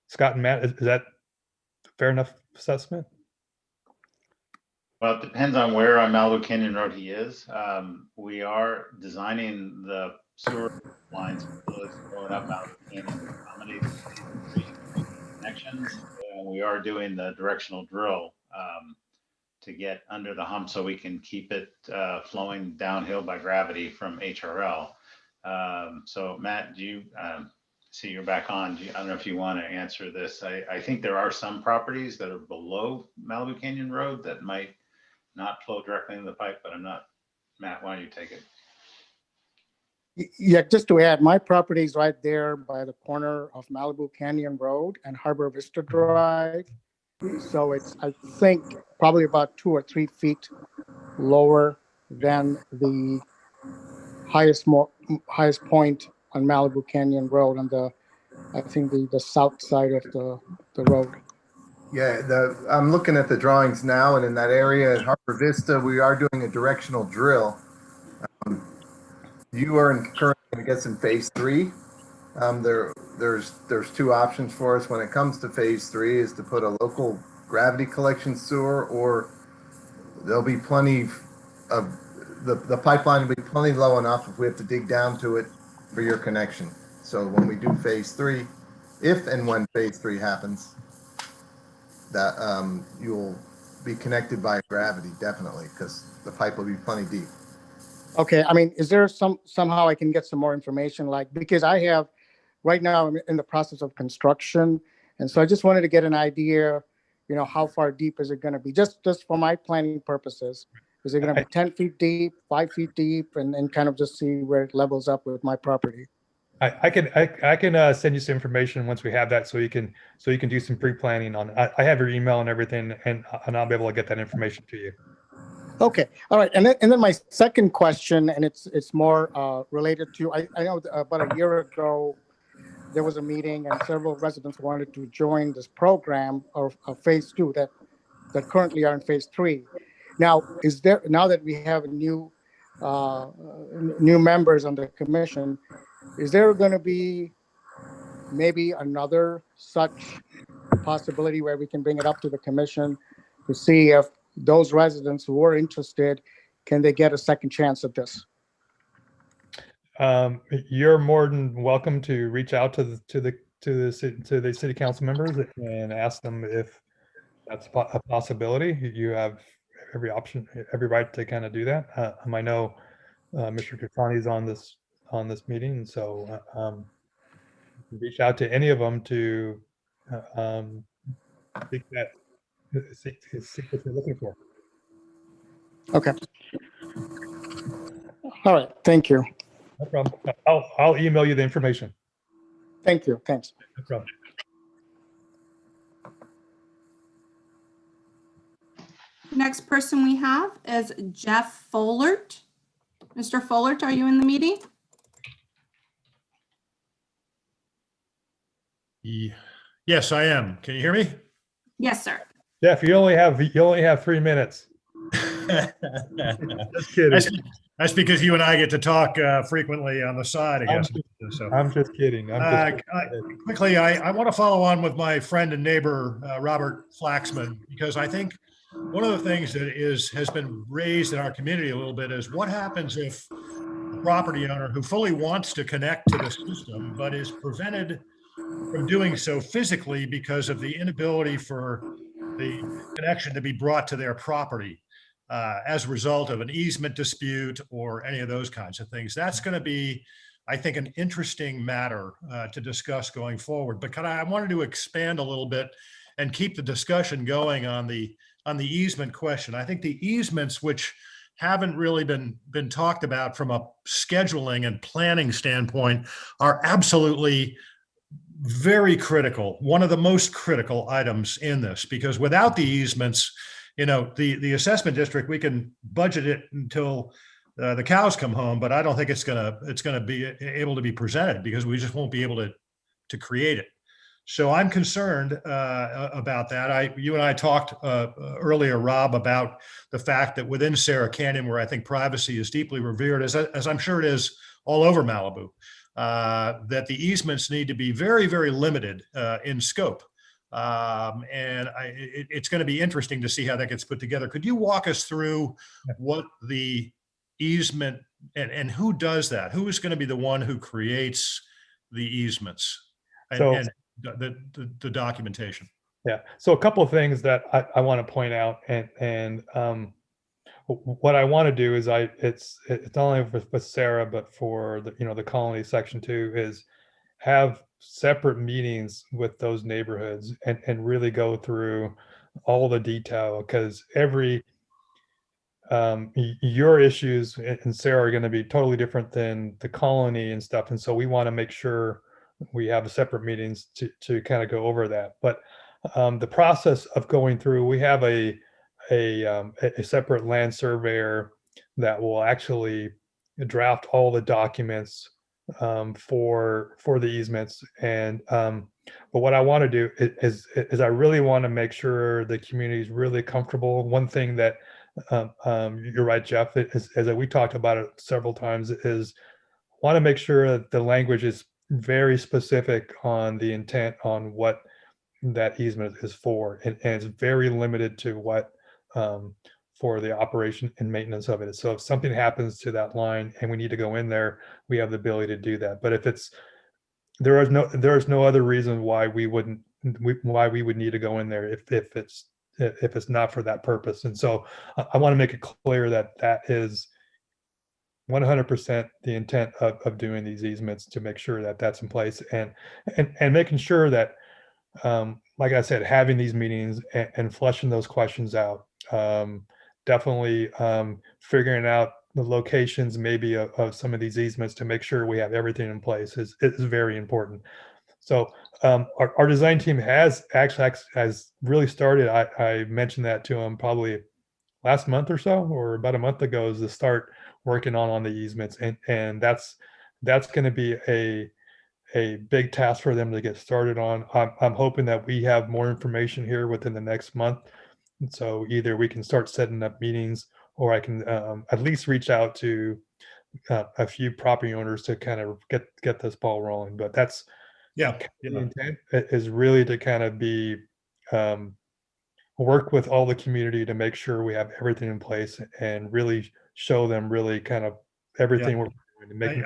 Scott and Matt, is that fair enough assessment? Well, it depends on where on Malibu Canyon Road he is. We are designing the sewer lines going up Malibu Canyon to accommodate the connections. And we are doing the directional drill to get under the hump so we can keep it flowing downhill by gravity from HRL. So Matt, do you see you're back on? I don't know if you want to answer this. I think there are some properties that are below Malibu Canyon Road that might not flow directly into the pipe, but I'm not. Matt, why don't you take it? Yeah, just to add, my property is right there by the corner of Malibu Canyon Road and Harbor Vista Drive. So it's, I think, probably about 2 or 3 feet lower than the highest point on Malibu Canyon Road on the, I think the south side of the road. Yeah, I'm looking at the drawings now, and in that area at Harbor Vista, we are doing a directional drill. You are currently going to get some phase 3. There's 2 options for us when it comes to phase 3 is to put a local gravity collection sewer, or there'll be plenty of the pipeline will be plenty low enough if we have to dig down to it for your connection. So when we do phase 3, if and when phase 3 happens, that you'll be connected by gravity, definitely, because the pipe will be plenty deep. Okay, I mean, is there somehow I can get some more information, like, because I have, right now I'm in the process of construction, and so I just wanted to get an idea, how far deep is it going to be, just for my planning purposes. Is it going to be 10 feet deep, 5 feet deep, and kind of just see where it levels up with my property? I can send you some information once we have that, so you can do some pre-planning on. I have your email and everything, and I'll be able to get that information to you. Okay, all right, and then my second question, and it's more related to, I know about a year ago there was a meeting and several residents wanted to join this program of phase 2 that currently are in phase 3. Now, now that we have new members on the commission, is there going to be maybe another such possibility where we can bring it up to the commission to see if those residents who are interested, can they get a second chance at this? You're more than welcome to reach out to the city council members and ask them if that's a possibility. You have every right to kind of do that. I know Mr. Katani is on this meeting, and so reach out to any of them to seek what they're looking for. Okay. All right. Thank you. No problem. I'll email you the information. Thank you. Thanks. No problem. Next person we have is Jeff Follert. Mr. Follert, are you in the meeting? Yes, I am. Can you hear me? Yes, sir. Jeff, you only have 3 minutes. Just kidding. That's because you and I get to talk frequently on the side, I guess. I'm just kidding. Quickly, I want to follow on with my friend and neighbor, Robert Flaxman, because I think one of the things that has been raised in our community a little bit is what happens if a property owner who fully wants to connect to the system, but is prevented from doing so physically because of the inability for the connection to be brought to their property as a result of an easement dispute or any of those kinds of things. That's going to be, I think, an interesting matter to discuss going forward. But I wanted to expand a little bit and keep the discussion going on the the easement question. I think the easements, which haven't really been talked about from a scheduling and planning standpoint, are absolutely very critical. One of the most critical items in this, because without the easements, you know, the assessment district, we can budget it until the cows come home, but I don't think it's gonna be able to be presented because we just won't be able to create it. So I'm concerned about that. You and I talked earlier, Rob, about the fact that within Sarah Canyon, where I think privacy is deeply revered, as I'm sure it is all over Malibu, that the easements need to be very, very limited in scope. It's going to be interesting to see how that gets put together. Could you walk us through what the easement and who does that? Who is going to be the one who creates the easements and the documentation? Yeah. So a couple of things that I want to point out, and what I want to do is it's not only with Sarah, but for the colony section too, is have separate meetings with those neighborhoods and really go through all the detail, because your issues and Sarah are going to be totally different than the colony and stuff. And so we want to make sure we have separate meetings to kind of go over that. But the process of going through, we have a separate land surveyor that will actually draft all the documents for the easements. And but what I want to do is I really want to make sure the community is really comfortable. One thing that you're right, Jeff, is that we talked about it several times, is want to make sure that the language is very specific on the intent on what that easement is for, and it's very limited to what for the operation and maintenance of it. So if something happens to that line and we need to go in there, we have the ability to do that. But if there is no other reason why we would need to go in there if it's not for that purpose. And so I want to make it clear that that is 100% the intent of doing these easements, to make sure that that's in place, and making sure that, like I said, having these meetings and fleshing those questions out, definitely figuring out the locations maybe of some of these easements to make sure we have everything in place is very important. So our design team has really started. I mentioned that to them probably last month or so, or about a month ago, is to start working on the easements, and that's going to be a big task for them to get started on. I'm hoping that we have more information here within the next month, and so either we can start setting up meetings, or I can at least reach out to a few property owners to kind of get this ball rolling. But that's the intent is really to kind of be work with all the community to make sure we have everything in place, and really show them really kind of everything we're doing to make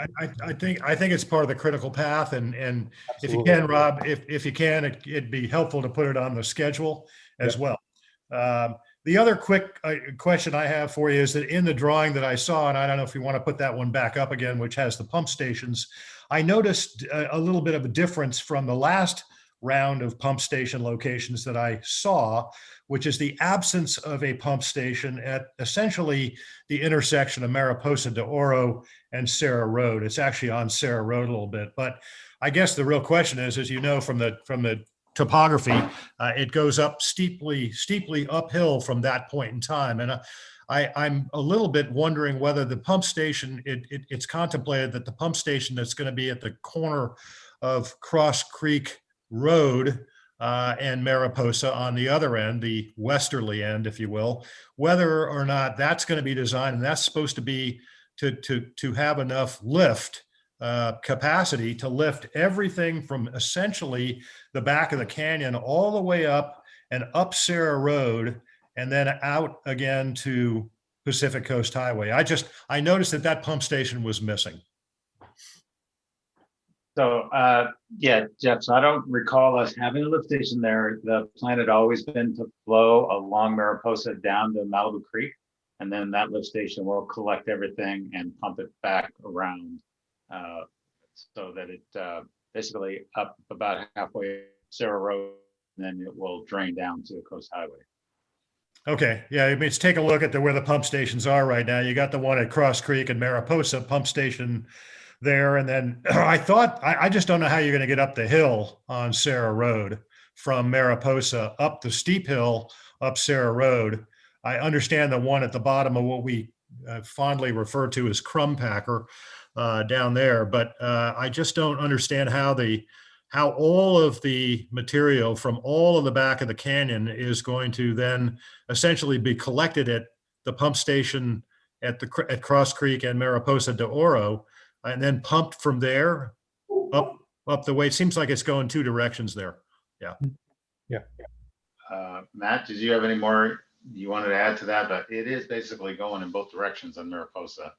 I think it's part of the critical path, and if you Absolutely. can, Rob, if you can, it'd be helpful to put it on the schedule as well. The other quick question I have for you is that in the drawing that I saw, and I don't know if you want to put that one back up again, which has the pump stations, I noticed a little bit of a difference from the last round of pump station locations that I saw, which is the absence of a pump station at essentially the intersection of Mariposa de Oro and Sarah Road. It's actually on Sarah Road a little bit, but I guess the real question is, as you know from the topography, it goes up steeply uphill from that point in time. And I'm a little bit wondering whether the pump station, it's contemplated that the pump station that's going to be at the corner of Cross Creek Road and Mariposa on the other end, the westerly end, if you will, whether or not that's going to be designed, and that's supposed to be to have enough lift capacity to lift everything from essentially the back of the canyon all the way up and up Sarah Road, and then out again to Pacific Coast Highway. I noticed that pump station was missing. So, yeah, Jeff, so I don't recall us having a lift station there. The plan had always been to flow along Mariposa down to Malibu Creek, and then that lift station will collect everything and pump it back around, so that it basically up about halfway Sarah Road, and then it will drain down to the Coast Highway. Okay, yeah, I mean, let's take a look at where the pump stations are right now. You got the one at Cross Creek and Mariposa pump station there. And then I just don't know how you're going to get up the hill on Sarah Road from Mariposa up the steep hill up Sarah Road. I understand the one at the bottom of what we fondly refer to as crumb packer down there, but I just don't understand how all of the material from all of the back of the canyon is going to then essentially be collected at the pump station at Cross Creek and Mariposa de Oro, and then pumped from there up the way. It seems like it's going two directions there. Yeah. Matt, did you have any more you wanted to add to that? But it is basically going in both directions on Mariposa,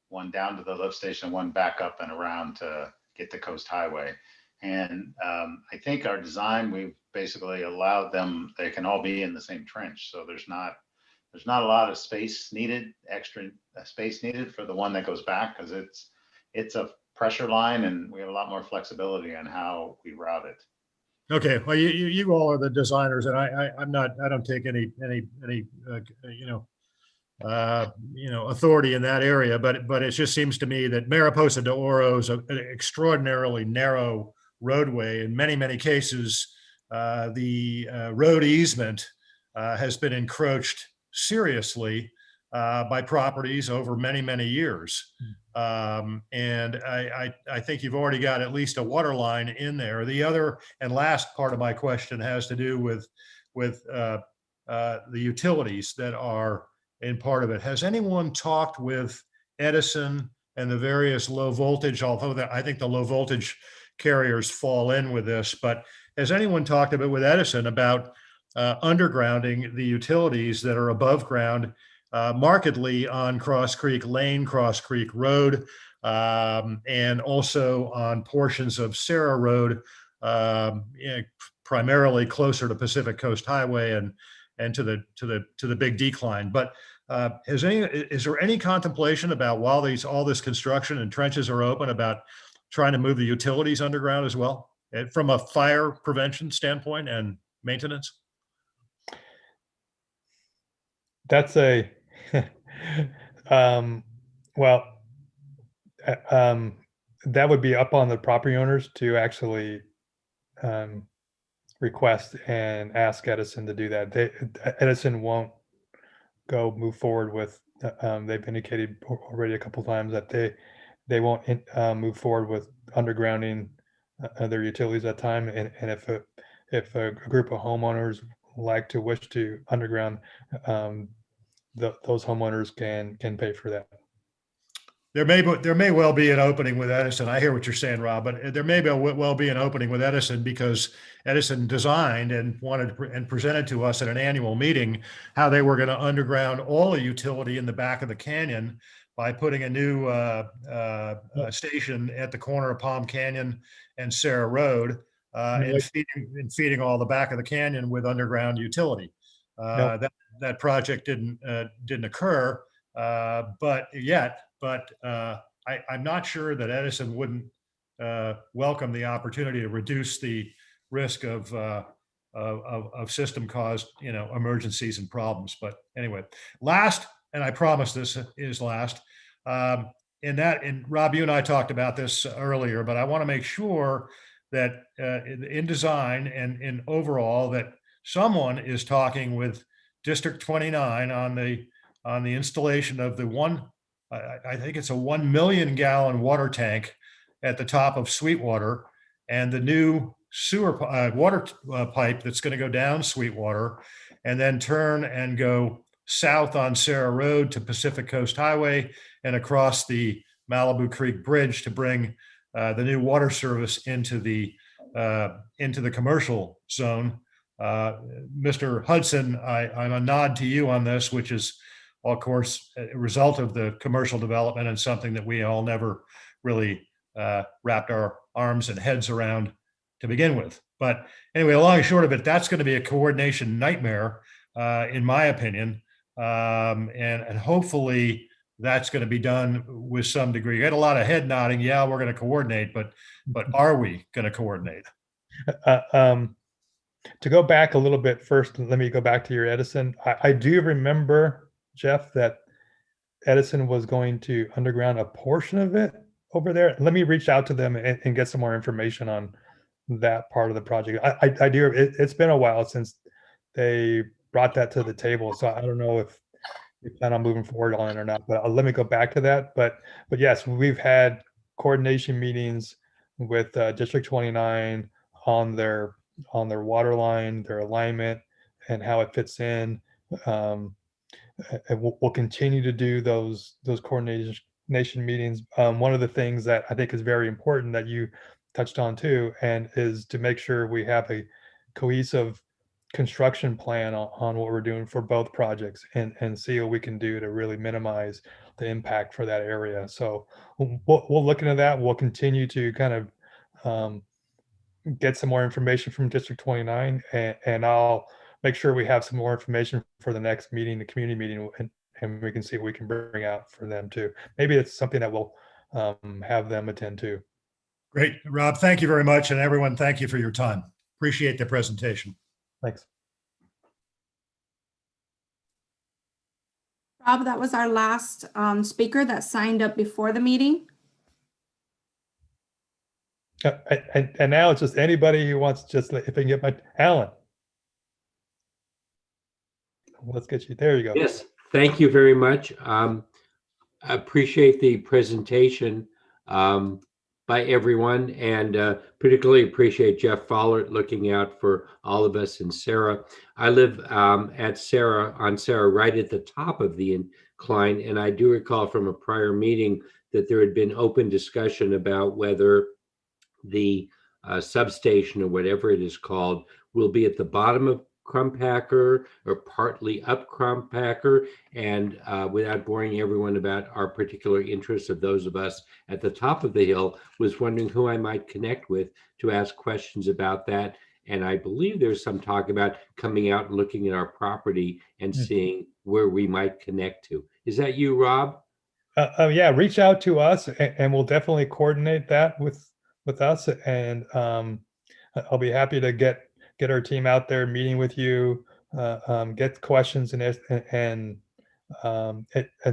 one down to the lift station, one back up and around to get to Coast Highway. And I think our design, we've basically allowed them, they can all be in the same trench. So there's not a lot of space needed, extra space needed for the one that goes back, because it's a pressure line and we have a lot more flexibility on how we route it. Okay, well, you all are the designers, and I'm not. I don't take any authority in that area. But it just seems to me that Mariposa de Oro is an extraordinarily narrow roadway. In many cases, the road easement has been encroached seriously by properties over many years. And I think you've already got at least a water line in there. The other and last part of my question has to do with the utilities that are in part of it. Has anyone talked with Edison and the various low voltage, although I think the low voltage carriers fall in with this, but has anyone talked a bit with Edison about undergrounding the utilities that are above ground markedly on Cross Creek Lane, Cross Creek Road, and also on portions of Sarah Road, primarily closer to Pacific Coast Highway and to the big decline. But is there any contemplation about, while all this construction and trenches are open, about trying to move the utilities underground as well, from a fire prevention standpoint and maintenance? That's a well, that would be up on the property owners to actually request and ask Edison to do that. Edison won't move forward with. They've indicated already a couple times that they won't move forward with undergrounding their utilities at that time. And if a group of homeowners wish to underground, those homeowners can pay for that. There may well be an opening with Edison. I hear what you're saying, Rob, but there may well be an opening with Edison, because Edison designed and wanted and presented to us at an annual meeting how they were going to underground all the utility in the back of the canyon by putting a new station at the corner of Palm Canyon and Sarah Road, and feeding all the back of the canyon with underground utility. That project didn't occur, but I'm not sure that Edison wouldn't welcome the opportunity to reduce the risk of system-caused emergencies and problems. But anyway, last, and I promise this is last. And Rob, you and I talked about this earlier, but I want to make sure that in design and in overall that someone is talking with District 29 on the installation of the I think it's a 1 million gallon water tank at the top of Sweetwater, and the new sewer water pipe that's going to go down Sweetwater and then turn and go south on Sarah Road to Pacific Coast Highway and across the Malibu Creek Bridge to bring the new water service into the commercial zone. Mr. Hudson, I'm a nod to you on this, which is, of course, a result of the commercial development and something that we all never really wrapped our arms and heads around to begin with. But anyway, long and short of it, that's going to be a coordination nightmare, in my opinion. And hopefully that's going to be done with some degree. You had a lot of head nodding. Yeah, we're going to coordinate, but are we going to coordinate? To go back a little bit first, let me go back to your Edison. I do remember, Jeff, that Edison was going to underground a portion of it over there. Let me reach out to them and get some more information on that part of the project. I do. It's been a while since they brought that to the table, so I don't know if we plan on moving forward on it or not. But let me go back to that. But yes, we've had coordination meetings with District 29 on their water line, their alignment, and how it fits in. And we'll continue to do those coordination meetings. One of the things that I think is very important that you touched on too, and is to make sure we have a cohesive construction plan on what we're doing for both projects, and see what we can do to really minimize the impact for that area. So we'll look into that. We'll continue to kind of get some more information from District 29, and I'll make sure we have some more information for the next meeting, the community meeting, and we can see what we can bring out for them too. Maybe it's something that we'll have them attend to. Great, Rob. Thank you very much. And everyone, thank you for your time. Appreciate the presentation. Thanks. Rob, that was our last speaker that signed up before the meeting. And now it's just anybody who wants, just if I can get my Alan. Let's get you, there you go. Yes, thank you very much. I appreciate the presentation by everyone, and particularly appreciate Jeff Follert looking out for all of us and Sarah. I live on Sarah right at the top of the incline, and I do recall from a prior meeting that there had been open discussion about whether the substation, or whatever it is called, will be at the bottom of Crumpacker or partly up Crumpacker. And without boring everyone about our particular interests of those of us at the top of the hill, was wondering who I might connect with to ask questions about that. And I believe there's some talk about coming out and looking at our property and seeing where we might connect to. Is that you, Rob? Yeah, reach out to us, and we'll definitely coordinate that with us. And I'll be happy to get our team out there meeting with you, get questions and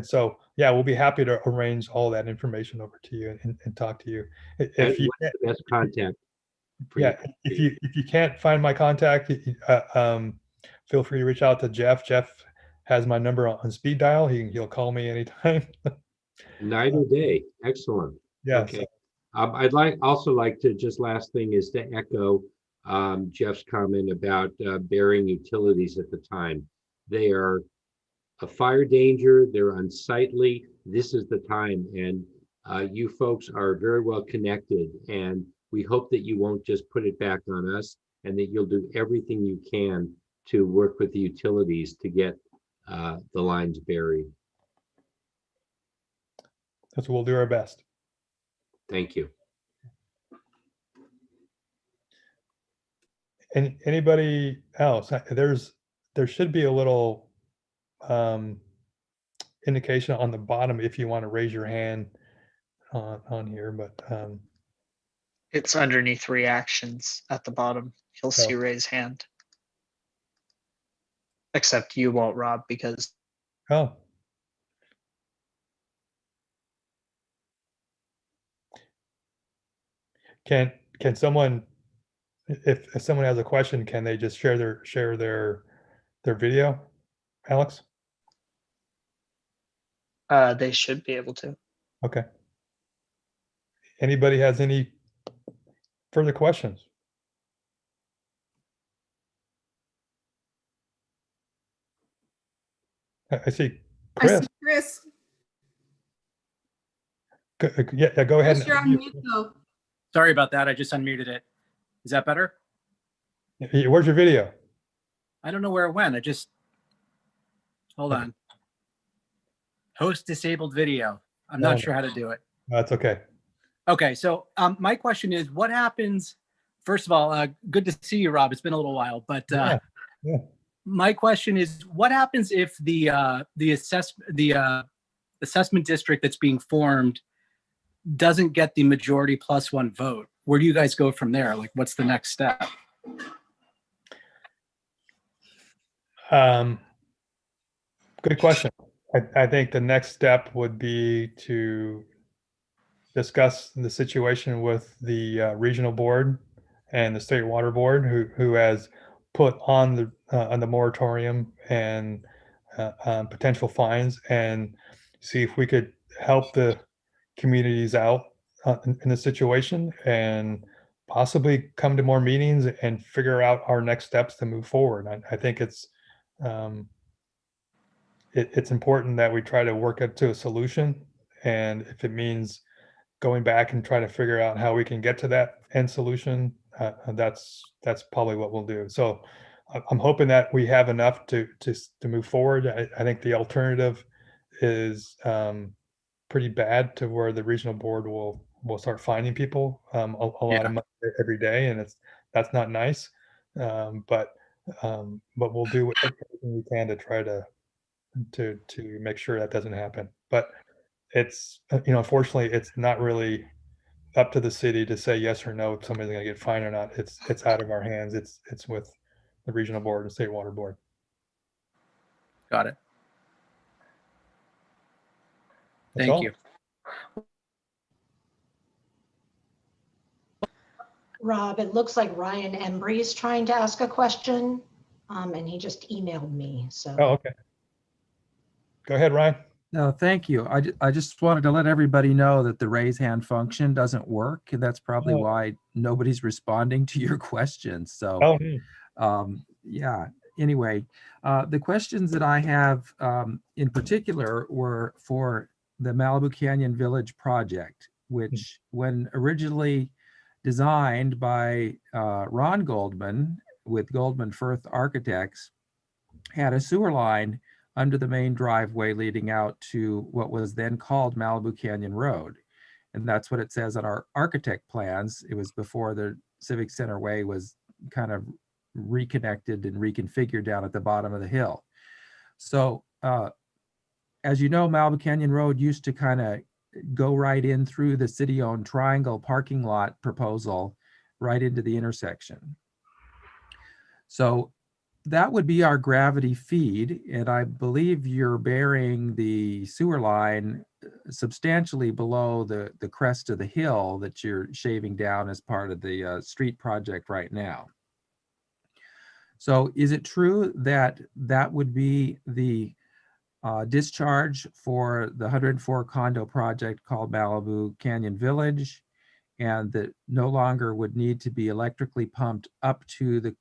so yeah, we'll be happy to arrange all that information over to you and talk to you. If you, what's the best contact? Yeah, if you can't find my contact, feel free to reach out to Jeff. Jeff has my number on speed dial. He'll call me anytime. Night or day. Excellent. Yeah. Okay. So. I'd also like to, just last thing is to echo Jeff's comment about burying utilities at the time. They are a fire danger. They're unsightly. This is the time, and you folks are very well connected, and we hope that you won't just put it back on us, and that you'll do everything you can to work with the utilities to get the lines buried. That's what we'll do our best. Thank you. And anybody else? There should be a little indication on the bottom if you want to raise your hand on here, but It's underneath reactions at the bottom. You'll see raise hand. Except you won't, Rob, because. Oh. Can someone, if someone has a question, can they just share their video, Alex? They should be able to. Okay. Anybody has any further questions? I see Chris. I see Chris. Yeah, go ahead. Chris, you're on mute though. Sorry about that. I just unmuted it. Is that better? Where's your video? I don't know where it went. Hold on. Host disabled video. I'm not sure how to do it. That's okay. Okay, so my question is, what happens? First of all, good to see you, Rob. It's been a little while, but Yeah. my question is, what happens if the assessment district that's being formed doesn't get the majority plus one vote? Where do you guys go from there? Like, what's the next step? Good question. I think the next step would be to discuss the situation with the regional board and the state water board, who has put on the moratorium and potential fines, and see if we could help the communities out in the situation, and possibly come to more meetings and figure out our next steps to move forward. I think um, it's important that we try to work up to a solution, and if it means going back and trying to figure out how we can get to that end solution, that's probably what we'll do. So I'm hoping that we have enough to move forward. I think the alternative is pretty bad, to where the regional board will start finding people a lot of money every day, and that's not nice. But we'll do everything we can to try to make sure that doesn't happen. But it's unfortunately, it's not really up to the city to say yes or no if somebody's going to get fined or not. It's out of our hands. It's with the regional board and state water board. Got it. That's Thank all. you. Rob, it looks like Ryan Embry is trying to ask a question, and he just emailed me, so. Oh, okay. Go ahead, Ryan. No, thank you. I just wanted to let everybody know that the raise hand function doesn't work. And that's probably why nobody's responding to your questions. So, yeah, anyway, the questions that I have in particular were for the Malibu Canyon Village project, which when originally designed by Ron Goldman with Goldman Firth Architects, had a sewer line under the main driveway leading out to what was then called Malibu Canyon Road. And that's what it says on our architect plans. It was before the Civic Center Way was kind of reconnected and reconfigured down at the bottom of the hill. So as you know, Malibu Canyon Road used to kind of go right in through the city-owned triangle parking lot proposal right into the intersection. So that would be our gravity feed, and I believe you're burying the sewer line substantially below the crest of the hill that you're shaving down as part of the street project right now. So is it true that that would be the discharge for the 104 condo project called Malibu Canyon Village, and that no longer would need to be electrically pumped up to the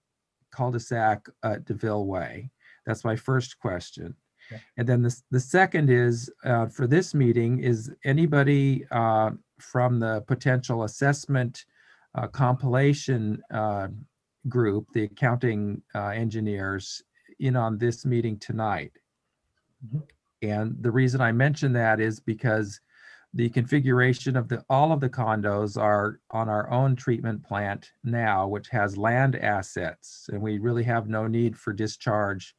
cul-de-sac at DeVille Way? That's my first question. Yeah. And then the second is for this meeting, is anybody from the potential assessment compilation group, the accounting engineers, in on this meeting tonight? Mm-hmm. And the reason I mention that is because the configuration of all of the condos are on our own treatment plant now, which has land assets, and we really have no need for discharge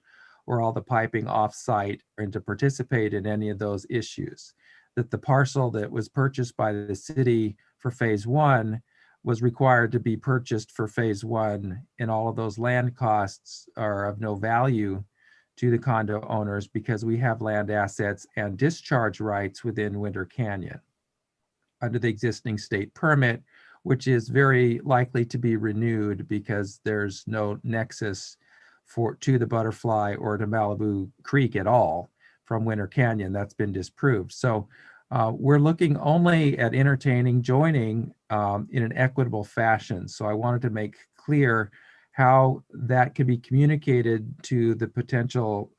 or all the piping off-site and to participate in any of those issues. That the parcel that was purchased by the city for phase one was required to be purchased for phase one, and all of those land costs are of no value to the condo owners because we have land assets and discharge rights within Winter Canyon under the existing state permit, which is very likely to be renewed because there's no nexus to the Butterfly or to Malibu Creek at all from Winter Canyon. That's been disproved. So we're looking only at entertaining joining in an equitable fashion. So I wanted to make clear how that can be communicated to the potential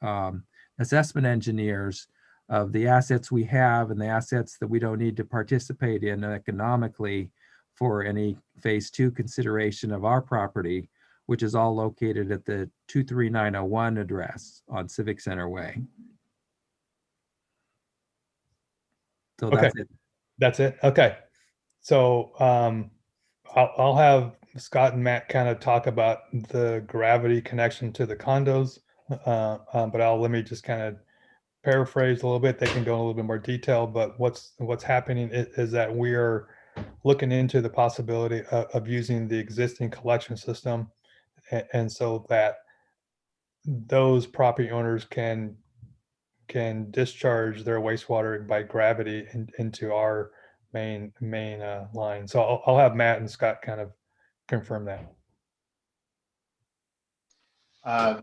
assessment engineers of the assets we have and the assets that we don't need to participate in economically for any phase two consideration of our property, which is all located at the 23901 address on Civic Center Way. So okay. That's it. That's it. Okay. So I'll have Scott and Matt kind of talk about the gravity connection to the condos, but let me just kind of paraphrase a little bit. They can go in a little bit more detail, but what's happening is that we are looking into the possibility of using the existing collection system, and so that those property owners can discharge their wastewater by gravity into our main line. So I'll have Matt and Scott kind of confirm that.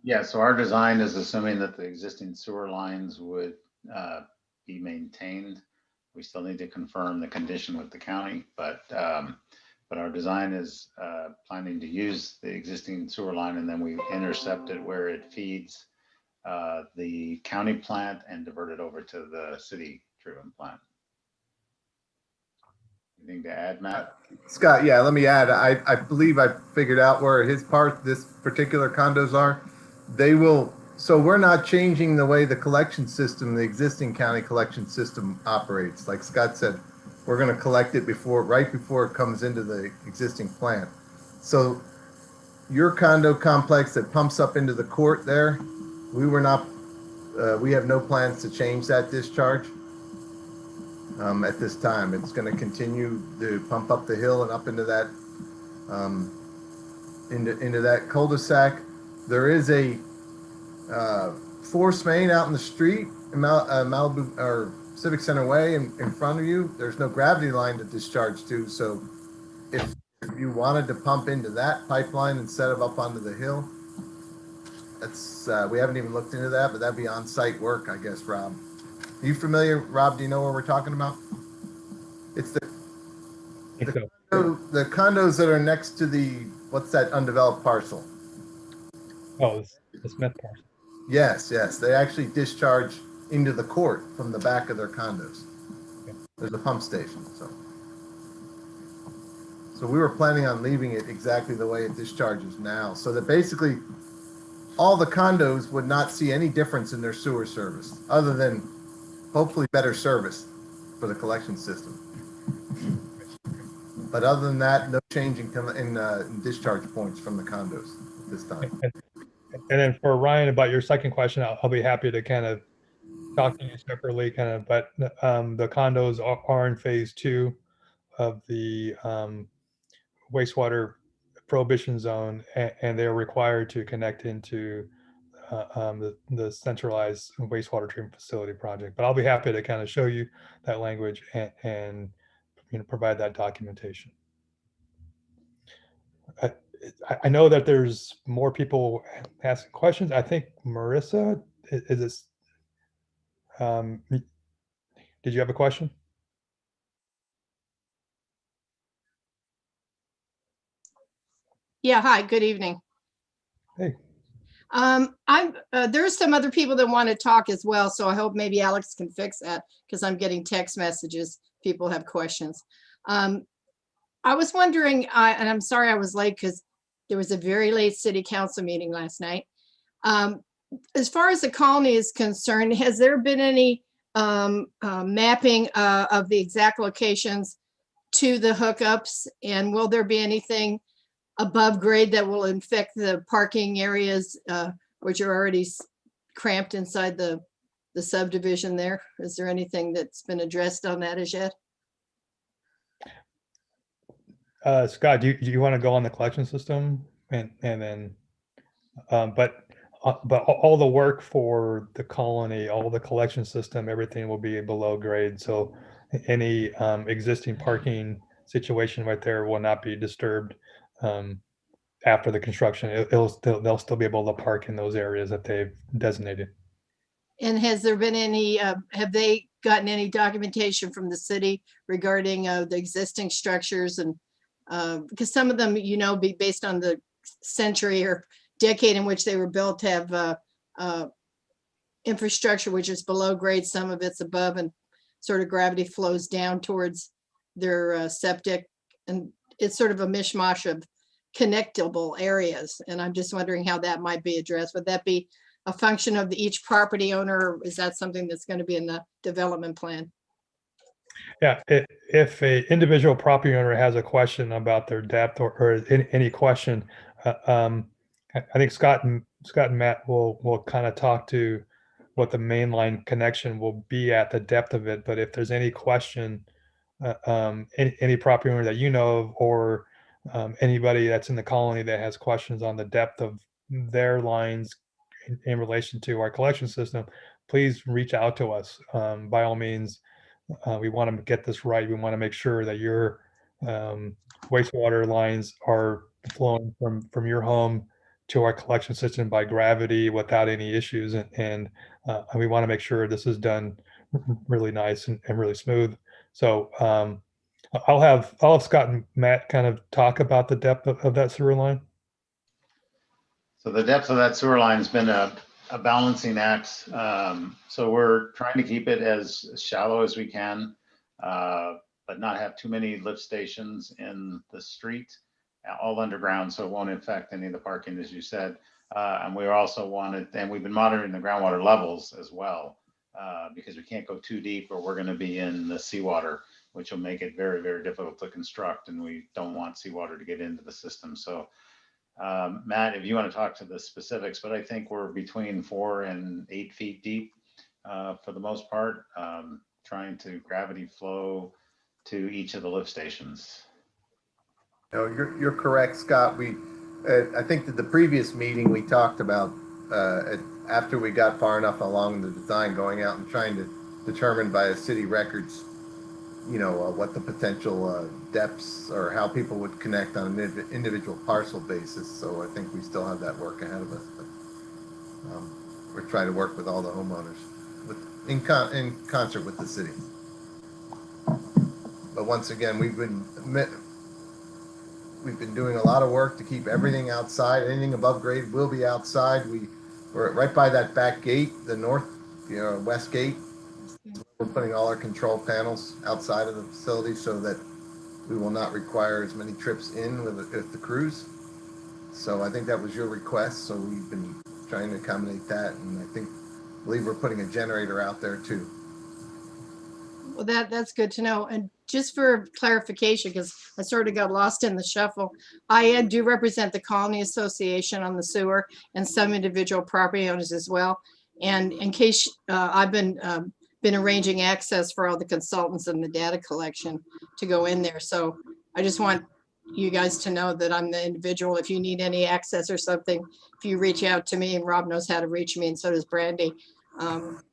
Yeah, so our design is assuming that the existing sewer lines would be maintained. We still need to confirm the condition with the county, but our design is planning to use the existing sewer line, and then we intercept it where it feeds the county plant and divert it over to the city treatment plant. Anything to add, Matt? Scott, yeah, let me add. I believe I figured out where his part, this particular condos are. They will, so we're not changing the way the collection system, the existing county collection system operates. Like Scott said, we're going to collect it right before it comes into the existing plant. So your condo complex that pumps up into the court there, we have no plans to change that discharge. At this time, it's going to continue to pump up the hill and up into that into that cul-de-sac. There is a force main out in the street in Malibu or Civic Center Way in front of you. There's no gravity line to discharge to, so if you wanted to pump into that pipeline instead of up onto the hill, that's we haven't even looked into that, but that'd be on-site work, I guess. Rob, are you familiar? Rob, do you know what we're talking about? It's the condos that are next to the, what's that undeveloped parcel? Oh, the Smith parcel. Yes, they actually discharge into the court from the back of their condos. Okay. There's a pump station, so we were planning on leaving it exactly the way it discharges now, so that basically all the condos would not see any difference in their sewer service, other than hopefully better service for the collection system. But other than that, no changing in discharge points from the condos at this time. And then for Ryan, about your second question, I'll be happy to kind of talk to you separately, but the condos are in phase 2 of the wastewater prohibition zone, and they're required to connect into the centralized wastewater treatment facility project. But I'll be happy to kind of show you that language and provide that documentation. I know that there's more people asking questions. I think Marissa, is this? Did you have a question? Yeah, hi, good evening. Hey. There's some other people that want to talk as well, so I hope maybe Alex can fix that, because I'm getting text messages. People have questions. I was wondering, and I'm sorry I was late because there was a very late city council meeting last night. As far as the colony is concerned, has there been any mapping of the exact locations to the hookups? And will there be anything above grade that will infect the parking areas, which are already cramped inside the subdivision there? Is there anything that's been addressed on that as yet? Scott, do you want to go on the collection system and then, but all the work for the colony, all the collection system, everything will be below grade. So any existing parking situation right there will not be disturbed after the construction. They'll still be able to park in those areas that they've designated. And has there been any, have they gotten any documentation from the city regarding the existing structures? And because some of them, be based on the century or decade in which they were built, have infrastructure which is below grade, some of it's above, and sort of gravity flows down towards their septic. And it's sort of a mishmash of connectable areas. And I'm just wondering how that might be addressed. Would that be a function of each property owner, or is that something that's going to be in the development plan? Yeah, if an individual property owner has a question about their depth or any question, I think Scott and Matt will kind of talk to what the mainline connection will be at the depth of it. But if there's any question, any property owner that you know of, or anybody that's in the colony that has questions on the depth of their lines in relation to our collection system, please reach out to us. By all means, we want to get this right. We want to make sure that your wastewater lines are flowing from your home to our collection system by gravity without any issues. And we want to make sure this is done really nice and really smooth. So I'll have Scott and Matt kind of talk about the depth of that sewer line. So the depth of that sewer line has been a balancing act. So we're trying to keep it as shallow as we can, but not have too many lift stations in the street, all underground, so it won't affect any of the parking, as you said. And we also wanted, and we've been monitoring the groundwater levels as well, because we can't go too deep or we're going to be in the seawater, which will make it very, very difficult to construct. And we don't want seawater to get into the system. So Matt, if you want to talk to the specifics, but I think we're between 4 and 8 feet deep for the most part, trying to gravity flow to each of the lift stations. No, you're correct, Scott. I think that the previous meeting we talked about after we got far enough along in the design, going out and trying to determine by a city records, what the potential depths or how people would connect on an individual parcel basis. So I think we still have that work ahead of us. But we're trying to work with all the homeowners in concert with the city. But once again, we've been doing a lot of work to keep everything outside. Anything above grade will be outside. We're right by that back gate, the north, west gate. We're putting all our control panels outside of the facility so that we will not require as many trips in with the crews. So I think that was your request. So we've been trying to accommodate that, and I believe we're putting a generator out there too. Well, that's good to know. And just for clarification, because I sort of got lost in the shuffle, I do represent the Colony Association on the sewer and some individual property owners as well. And in case I've been arranging access for all the consultants and the data collection to go in there. So I just want you guys to know that I'm the individual. If you need any access or something, if you reach out to me, and Rob knows how to reach me, and so does Brandy,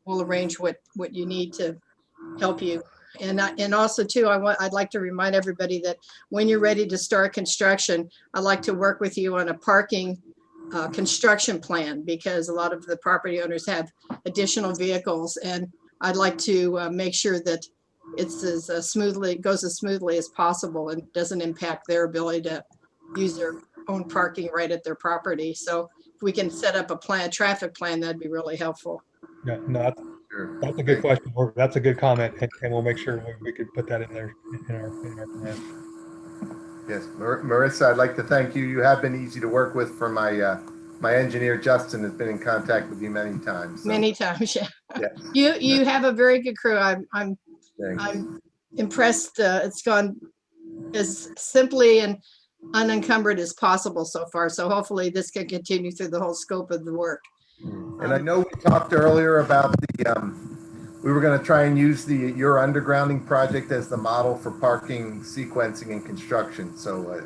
we'll arrange what you need to help you. And also too, I'd like to remind everybody that when you're ready to start construction, I'd like to work with you on a parking construction plan, because a lot of the property owners have additional vehicles, and I'd like to make sure that it's goes as smoothly as possible and doesn't impact their ability to use their own parking right at their property. So if we can set up a traffic plan, that'd be really helpful. Yeah, no, that's a good question. That's a good comment, and we'll make sure we could put that in there in our plan. Yes, Marissa, I'd like to thank you. You have been easy to work with. For my engineer Justin has been in contact with you many times. So. Many times, yeah. Yeah. You have a very good crew. I'm impressed. It's gone as simply and unencumbered as possible so far. So hopefully this can continue through the whole scope of the work. And I know we talked earlier about we were going to try and use your undergrounding project as the model for parking, sequencing, and construction. So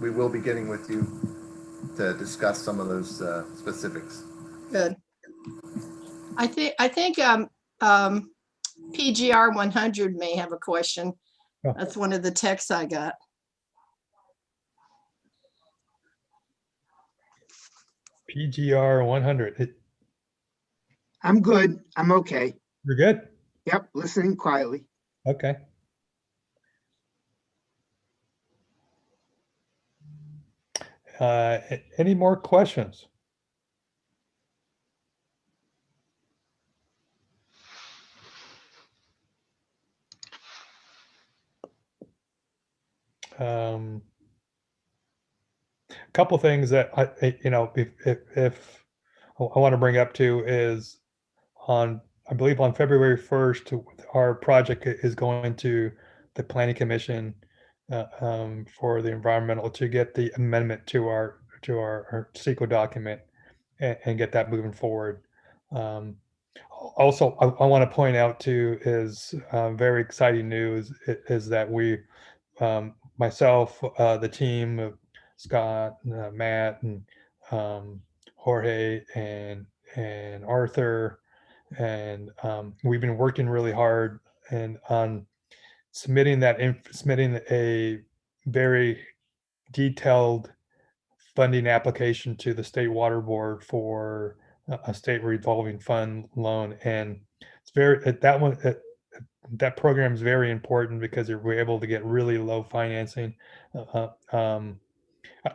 we will be getting with you to discuss some of those specifics. Good. I think PGR 100 may have a question. Oh. That's one of the texts I got. PGR 100. I'm good. I'm okay. You're good? Yep, listening quietly. Okay. Any more questions? A couple things that if I want to bring up too is I believe on February 1st, our project is going to the Planning Commission for the environmental to get the amendment to our CEQA document and get that moving forward. Also, I want to point out too is very exciting news is that we, myself, the team, Scott, Matt, and Jorge and Arthur, and we've been working really hard and on submitting a very detailed funding application to the state water board for a state revolving fund loan. And it's that program is very important because we're able to get really low financing. I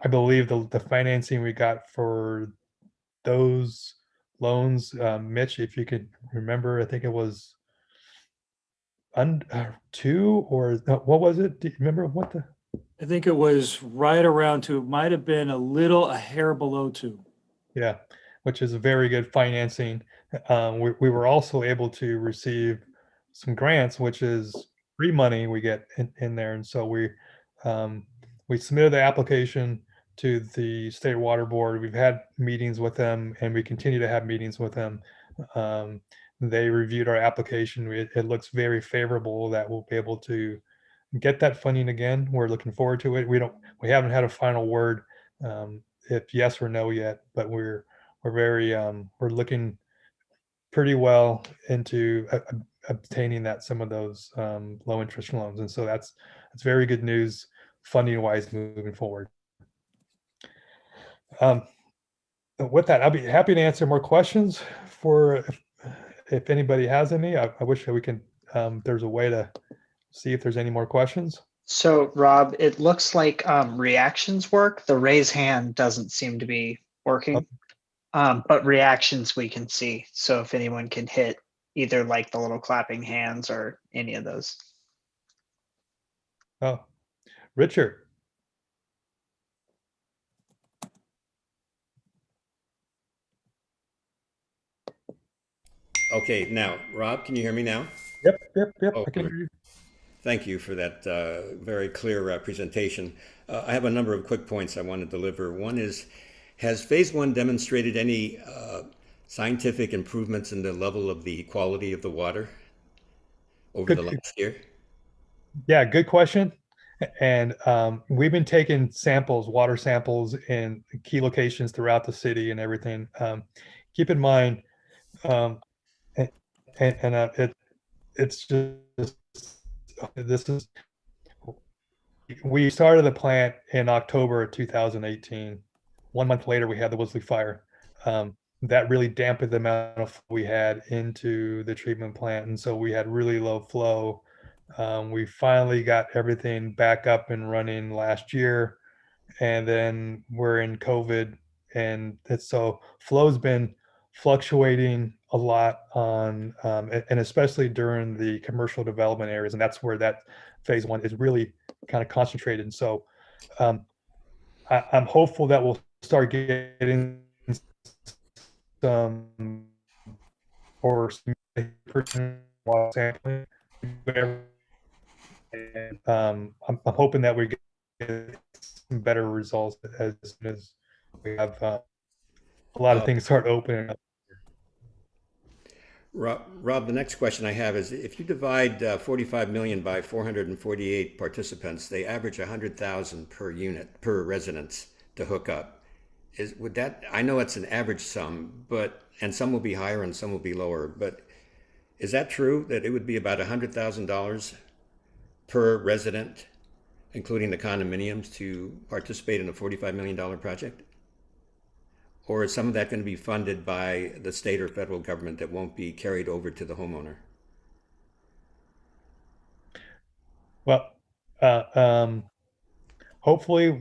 believe the financing we got for those loans, Mitch, if you could remember, I think it was two, or what was it? Do you remember what the? I think it was right around 2. It might have been a hair below 2. Yeah, which is a very good financing. We were also able to receive some grants, which is free money we get in there. And so we submitted the application to the state water board. We've had meetings with them, and we continue to have meetings with them. They reviewed our application. It looks very favorable that we'll be able to get that funding again. We're looking forward to it. We haven't had a final word, if yes or no yet, but we're looking pretty well into obtaining some of those low interest loans. And so that's very good news funding wise moving forward. With that, I'll be happy to answer more questions if anybody has any. I wish that we can, there's a way to see if there's any more questions. So Rob, it looks like reactions work. The raise hand doesn't seem to be working, but reactions we can see. So if anyone can hit either like the little clapping hands or any of those. Oh, Richard. Okay, now, Rob, can you hear me now? Yep. Oh, I can hear you. Thank you for that very clear presentation. I have a number of quick points I want to deliver. One is, has phase one demonstrated any scientific improvements in the level of the quality of the water over the last year? Yeah, good question. And we've been taking water samples in key locations throughout the city and everything. Keep in mind, it's just, we started the plant in October of 2018. 1 month later, we had the Woodsley fire. That really dampened the amount of flow we had into the treatment plant. And so we had really low flow. We finally got everything back up and running last year. And then we're in COVID. And so flow's been fluctuating a lot on, and especially during the commercial development areas. And that's where that phase one is really kind of concentrated. And so I'm hopeful that we'll start getting some water sampling. And I'm hoping that we get some better results as soon as we have a lot of things start opening up. Rob, the next question I have is, if you divide 45 million by 448 participants, they average 100,000 per unit, per residence to hook up. Would that, I know it's an average sum, and some will be higher and some will be lower, but is that true that it would be about $100,000 per resident, including the condominiums, to participate in a $45 million project? Or is some of that going to be funded by the state or federal government that won't be carried over to the homeowner? Well, hopefully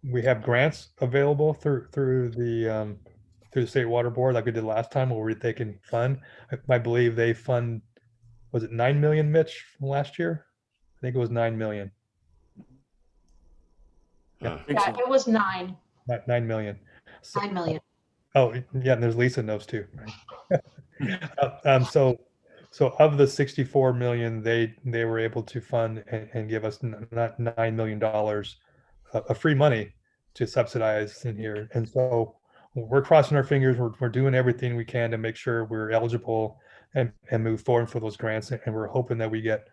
we have grants available through the state water board, like we did last time, where they can fund. I believe they fund, was it 9 million, Mitch, from last year? I think it was 9 million. Yeah, it was 9. 9 million. 9 million. Oh, yeah, and there's Lisa knows too, right? So of the 64 million, they were able to fund and give us $9 million of free money to subsidize in here. And so we're crossing our fingers. We're doing everything we can to make sure we're eligible and move forward for those grants. And we're hoping that we get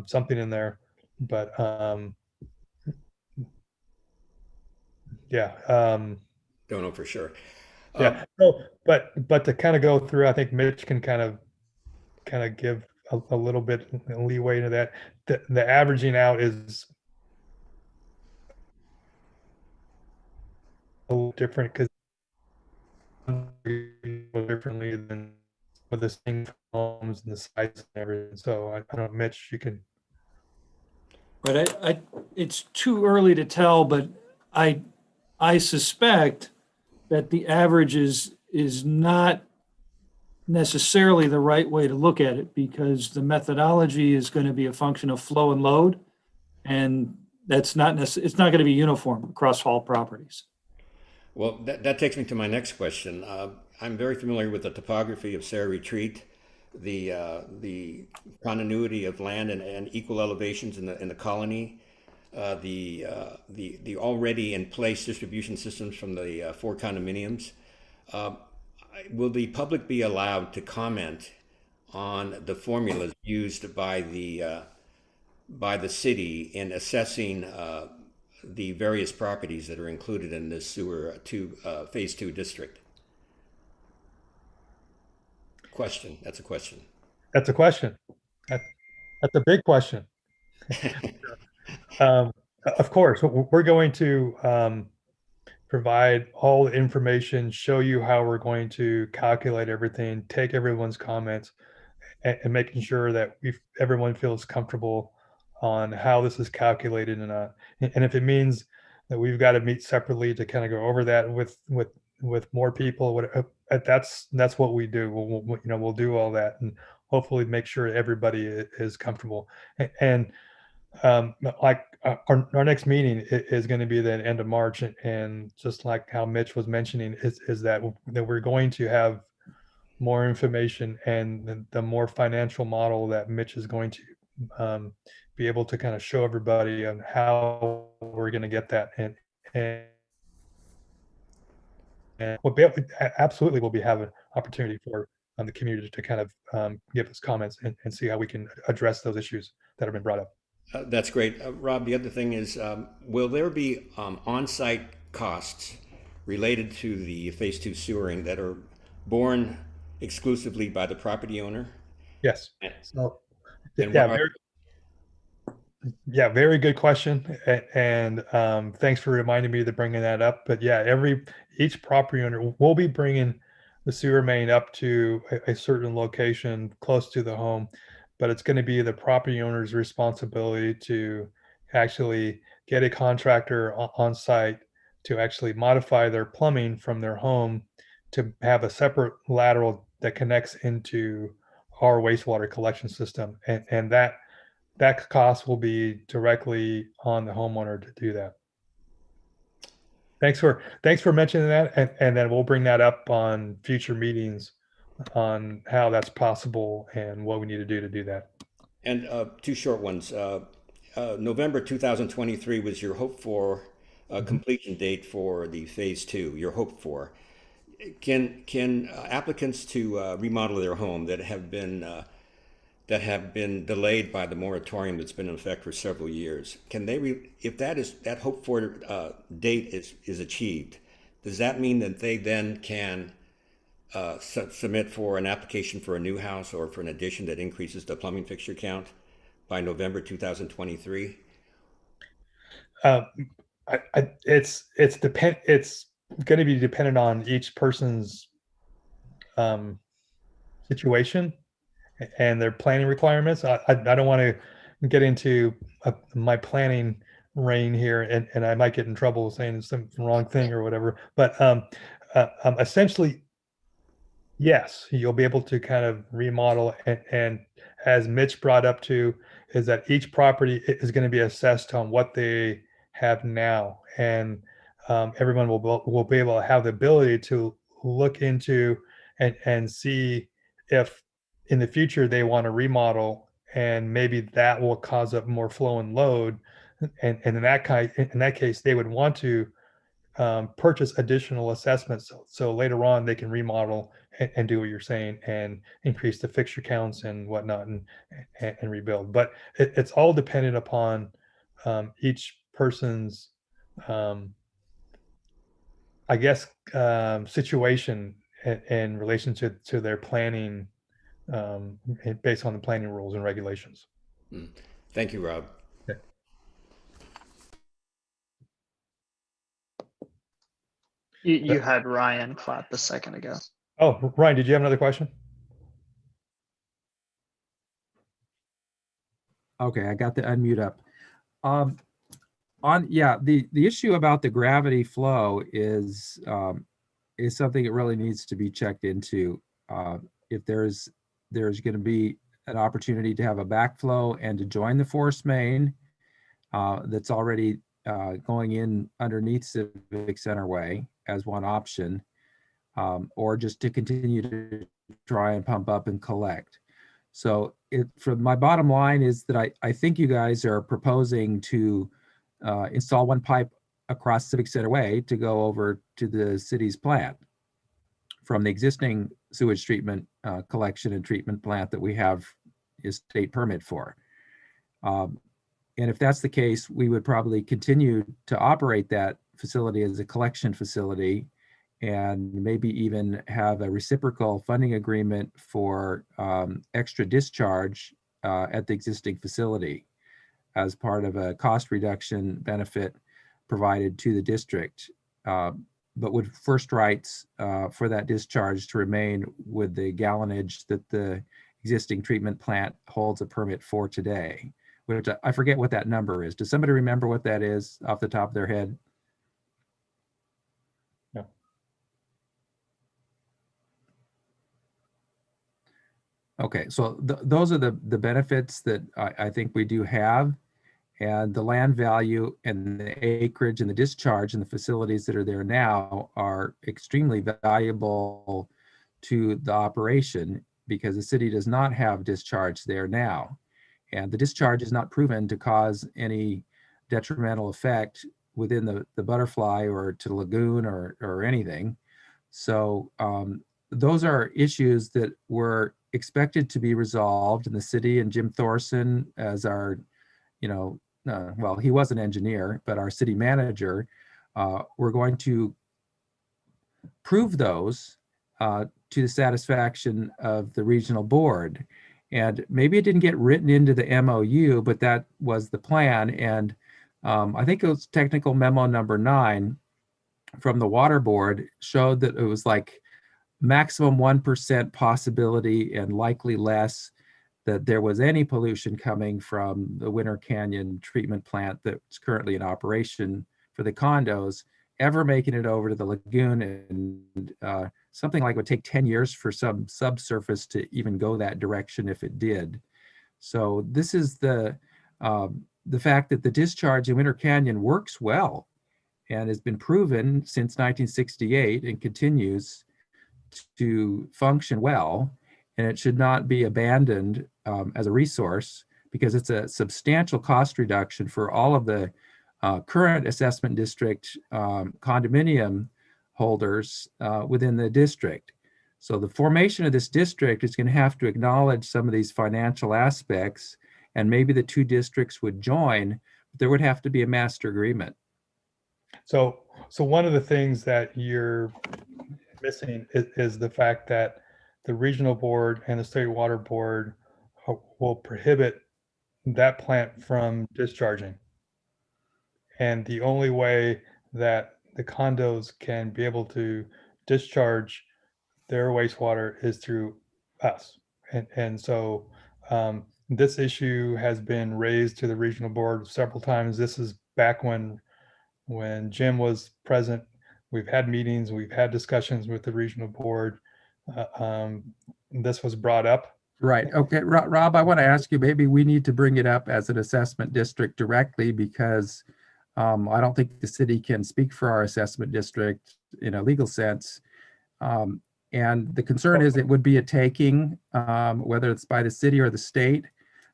something in there. But yeah. don't know for sure. Yeah. So, but to kind of go through, I think Mitch can kind of give a little bit leeway to that. The averaging out is a little different because differently than with the same homes and the size and everything. So I don't know, Mitch, you can. But it's too early to tell, but I suspect that the average is not necessarily the right way to look at it because the methodology is going to be a function of flow and load. And that's not it's not going to be uniform across all properties. Well, that takes me to my next question. I'm very familiar with the topography of Sarah Retreat, the continuity of land and equal elevations in the colony, the already in place distribution systems from the 4 condominiums. Will the public be allowed to comment on the formulas used by the city in assessing the various properties that are included in this phase 2 district? Question. That's a question. That's a question. That's a big question. Of course, we're going to provide all the information, show you how we're going to calculate everything, take everyone's comments, and making sure that everyone feels comfortable on how this is calculated and if it means that we've got to meet separately to kind of go over that with more people, that's what we do. We'll do all that and hopefully make sure everybody is comfortable. And like our next meeting is going to be the end of March, and just like how Mitch was mentioning, is that we're going to have more information and the more financial model that Mitch is going to be able to kind of show everybody on how we're going to get that. And absolutely we'll be having opportunity for the community to kind of give us comments and see how we can address those issues that have been brought up. That's great. Rob, the other thing is, will there be on-site costs related to the phase 2 sewering that are borne exclusively by the property owner? Yes. So, very good question. And thanks for reminding me to bringing that up. But yeah, each property owner will be bringing the sewer main up to a certain location close to the home, but it's going to be the property owner's responsibility to actually get a contractor on site to actually modify their plumbing from their home to have a separate lateral that connects into our wastewater collection system. And that cost will be directly on the homeowner to do that. Thanks for mentioning that, and then we'll bring that up on future meetings on how that's possible and what we need to do that. And 2 short ones. November 2023 was your hope for completion date for the phase 2. Your hope for. Can applicants to remodel their home that have been delayed by the moratorium that's been in effect for several years, can they, if that hoped for date is achieved, does that mean that they then can submit for an application for a new house or for an addition that increases the plumbing fixture count by November 2023? It's going to be dependent on each person's situation and their planning requirements. I don't want to get into my planning reign here, and I might get in trouble saying some wrong thing or whatever. But essentially, yes, you'll be able to kind of remodel. And as Mitch brought up too, is that each property is going to be assessed on what they have now, and everyone will be able to have the ability to look into and see if in the future they want to remodel, and maybe that will cause up more flow and load, and in that case they would want to purchase additional assessments so later on they can remodel and do what you're saying and increase the fixture counts and whatnot and rebuild. But it's all dependent upon each person's I guess, situation in relation to their planning, based on the planning rules and regulations. Thank you, Rob. Okay. You had Ryan clap a second ago. Oh, Ryan, did you have another question? Okay, I got the unmute up. The issue about the gravity flow is something that really needs to be checked into. If there's going to be an opportunity to have a backflow and to join the force main that's already going in underneath Civic Center Way as one option, or just to continue to try and pump up and collect. So from my bottom line is that I think you guys are proposing to install one pipe across Civic Center Way to go over to the city's plant from the existing sewage treatment collection and treatment plant that we have a state permit for. And if that's the case, we would probably continue to operate that facility as a collection facility and maybe even have a reciprocal funding agreement for extra discharge at the existing facility as part of a cost reduction benefit provided to the district, but with first rights for that discharge to remain with the gallonage that the existing treatment plant holds a permit for today, which I forget what that number is. Does somebody remember what that is off the top of their head? No. Okay, so those are the benefits that I think we do have. And the land value and the acreage and the discharge and the facilities that are there now are extremely valuable to the operation because the city does not have discharge there now. And the discharge is not proven to cause any detrimental effect within the butterfly or to the lagoon or anything. So those are issues that were expected to be resolved in the city, and Jim Thorson as our, well, he was an engineer, but our city manager, we're going to prove those to the satisfaction of the regional board. And maybe it didn't get written into the MOU, but that was the plan. And I think it was technical memo number 9 from the water board showed that it was like maximum 1% possibility and likely less that there was any pollution coming from the Winter Canyon treatment plant that's currently in operation for the condos ever making it over to the lagoon, and something like it would take 10 years for some subsurface to even go that direction if it did. So this is the fact that the discharge in Winter Canyon works well and has been proven since 1968 and continues to function well, and it should not be abandoned as a resource because it's a substantial cost reduction for all of the current assessment district condominium holders within the district. So the formation of this district is going to have to acknowledge some of these financial aspects, and maybe the two districts would join, but there would have to be a master agreement. So one of the things that you're missing is the fact that the regional board and the state water board will prohibit that plant from discharging. And the only way that the condos can be able to discharge their wastewater is through us. And so this issue has been raised to the regional board several times. This is back when Jim was present. We've had meetings, we've had discussions with the regional board. This was brought up. Right. Okay, Rob, I want to ask you, maybe we need to bring it up as an assessment district directly because I don't think the city can speak for our assessment district in a legal sense. And the concern is it would be a taking, whether it's by the city or the state.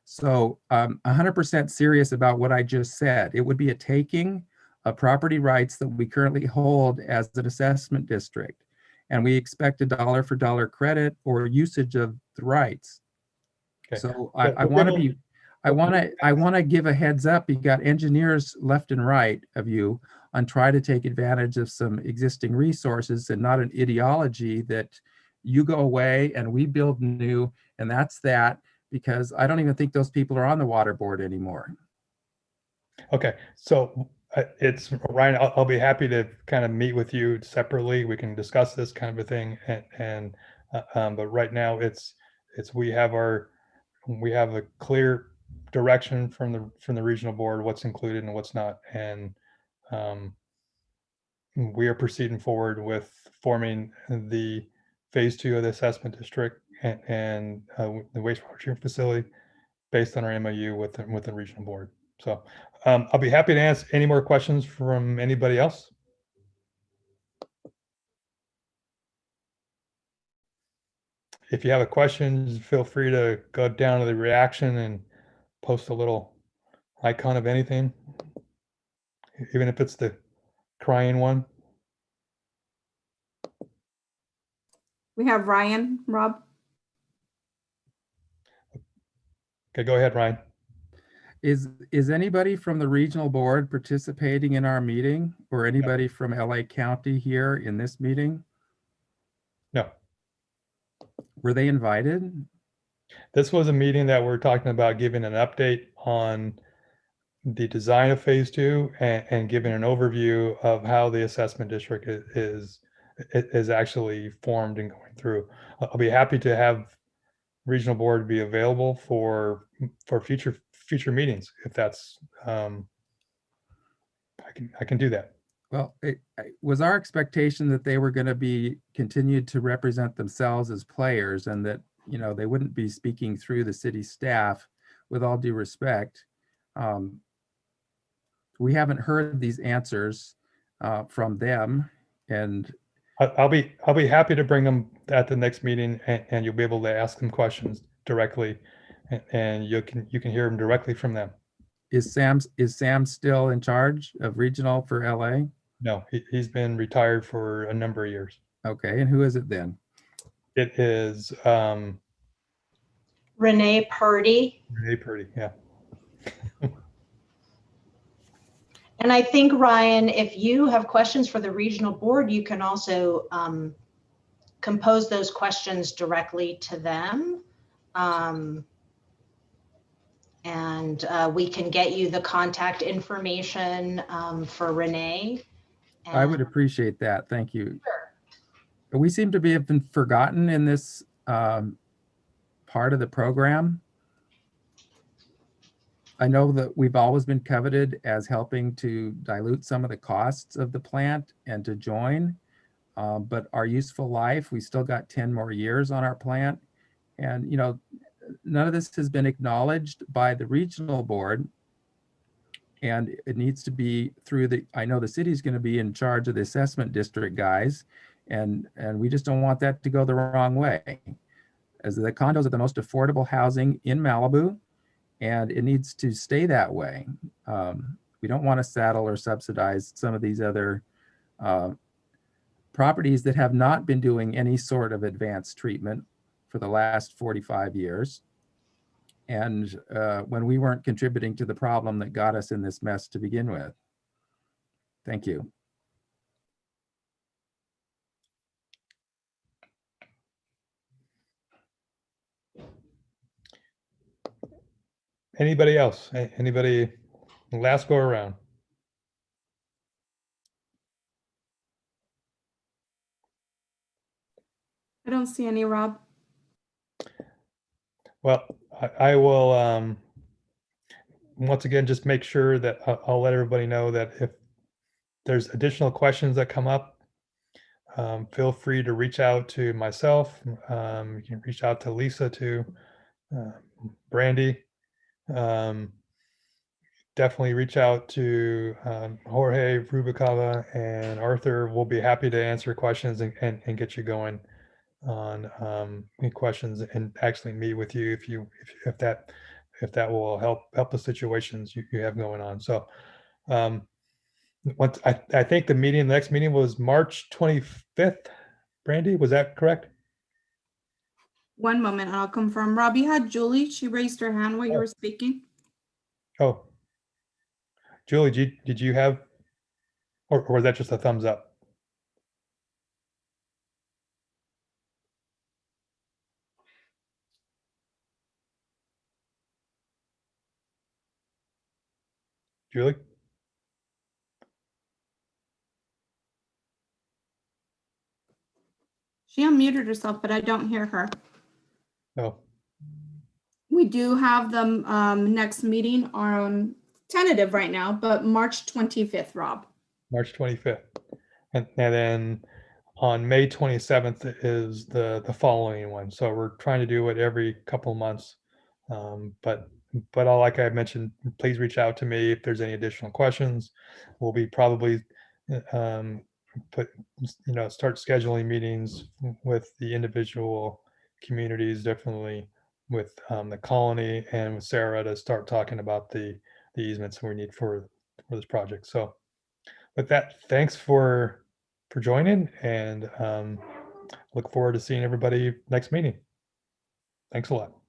So I'm 100% serious about what I just said. It would be a taking of property rights that we currently hold as an assessment district. And we expect a dollar for dollar credit or usage of the rights. Okay. So I want to be I want to give a heads up. You got engineers left and right of you on try to take advantage of some existing resources and not an ideology that you go away and we build new, and that's that, because I don't even think those people are on the water board anymore. Okay, so it's Ryan, I'll be happy to kind of meet with you separately. We can discuss this kind of a thing, but right now it's we have a clear direction from the regional board, what's included and what's not, and we are proceeding forward with forming the phase 2 of the assessment district and the wastewater treatment facility based on our MOU with the regional board. So I'll be happy to answer any more questions from anybody else. If you have a question, feel free to go down to the reaction and post a little icon of anything, even if it's the crying one. We have Ryan, Rob. Okay, go ahead, Ryan. Is anybody from the regional board participating in our meeting, or anybody from LA County here in this meeting? No. Were they invited? This was a meeting that we're talking about giving an update on the design of phase 2 and giving an overview of how the assessment district is actually formed and going through. I'll be happy to have regional board be available for future meetings if that's I can do that. Well, it was our expectation that they were going to be continued to represent themselves as players, and that, you know, they wouldn't be speaking through the city staff, with all due respect. We haven't heard these answers from them, and I'll be happy to bring them at the next meeting, and you'll be able to ask them questions directly, and you can hear them directly from them. Is Sam still in charge of regional for LA? No, he's been retired for a number of years. Okay, and who is it then? It is Renee Purdy. Renee Purdy, yeah. And I think, Ryan, if you have questions for the regional board, you can also compose those questions directly to them. And we can get you the contact information for Renee. I would appreciate that. Thank you. Sure. We seem to have been forgotten in this part of the program. I know that we've always been coveted as helping to dilute some of the costs of the plant and to join, but our useful life, we still got 10 more years on our plant. And, you know, none of this has been acknowledged by the regional board, and it needs to be through I know the city's going to be in charge of the assessment district guys, and we just don't want that to go the wrong way, as the condos are the most affordable housing in Malibu, and it needs to stay that way. We don't want to saddle or subsidize some of these other properties that have not been doing any sort of advanced treatment for the last 45 years. And when we weren't contributing to the problem that got us in this mess to begin with. Thank you. Anybody else? Anybody? Last go around. I don't see any, Rob. Well, I will once again just make sure that I'll let everybody know that if there's additional questions that come up, feel free to reach out to myself. You can reach out to Lisa, to Brandy. Definitely reach out to Jorge Rubicava and Arthur. We'll be happy to answer questions and get you going on any questions, and actually meet with you if that will help the situations you have going on. So once I think the next meeting was March 25th. Brandy, was that correct? One moment, I'll confirm. Rob, you had Julie. She raised her hand while you were speaking. Oh, Julie, did you have, or was that just a thumbs up? Julie? She unmuted herself, but I don't hear her. No. We do have the next meeting on tentative right now, but March 25th, Rob. March 25th. And then on May 27th is the following one. So we're trying to do it every couple of months. But all, like I mentioned, please reach out to me if there's any additional questions. We'll be probably start scheduling meetings with the individual communities, definitely with the colony and with Sarah, to start talking about the easements we need for this project. So with that, thanks for joining, and look forward to seeing everybody next meeting. Thanks a lot.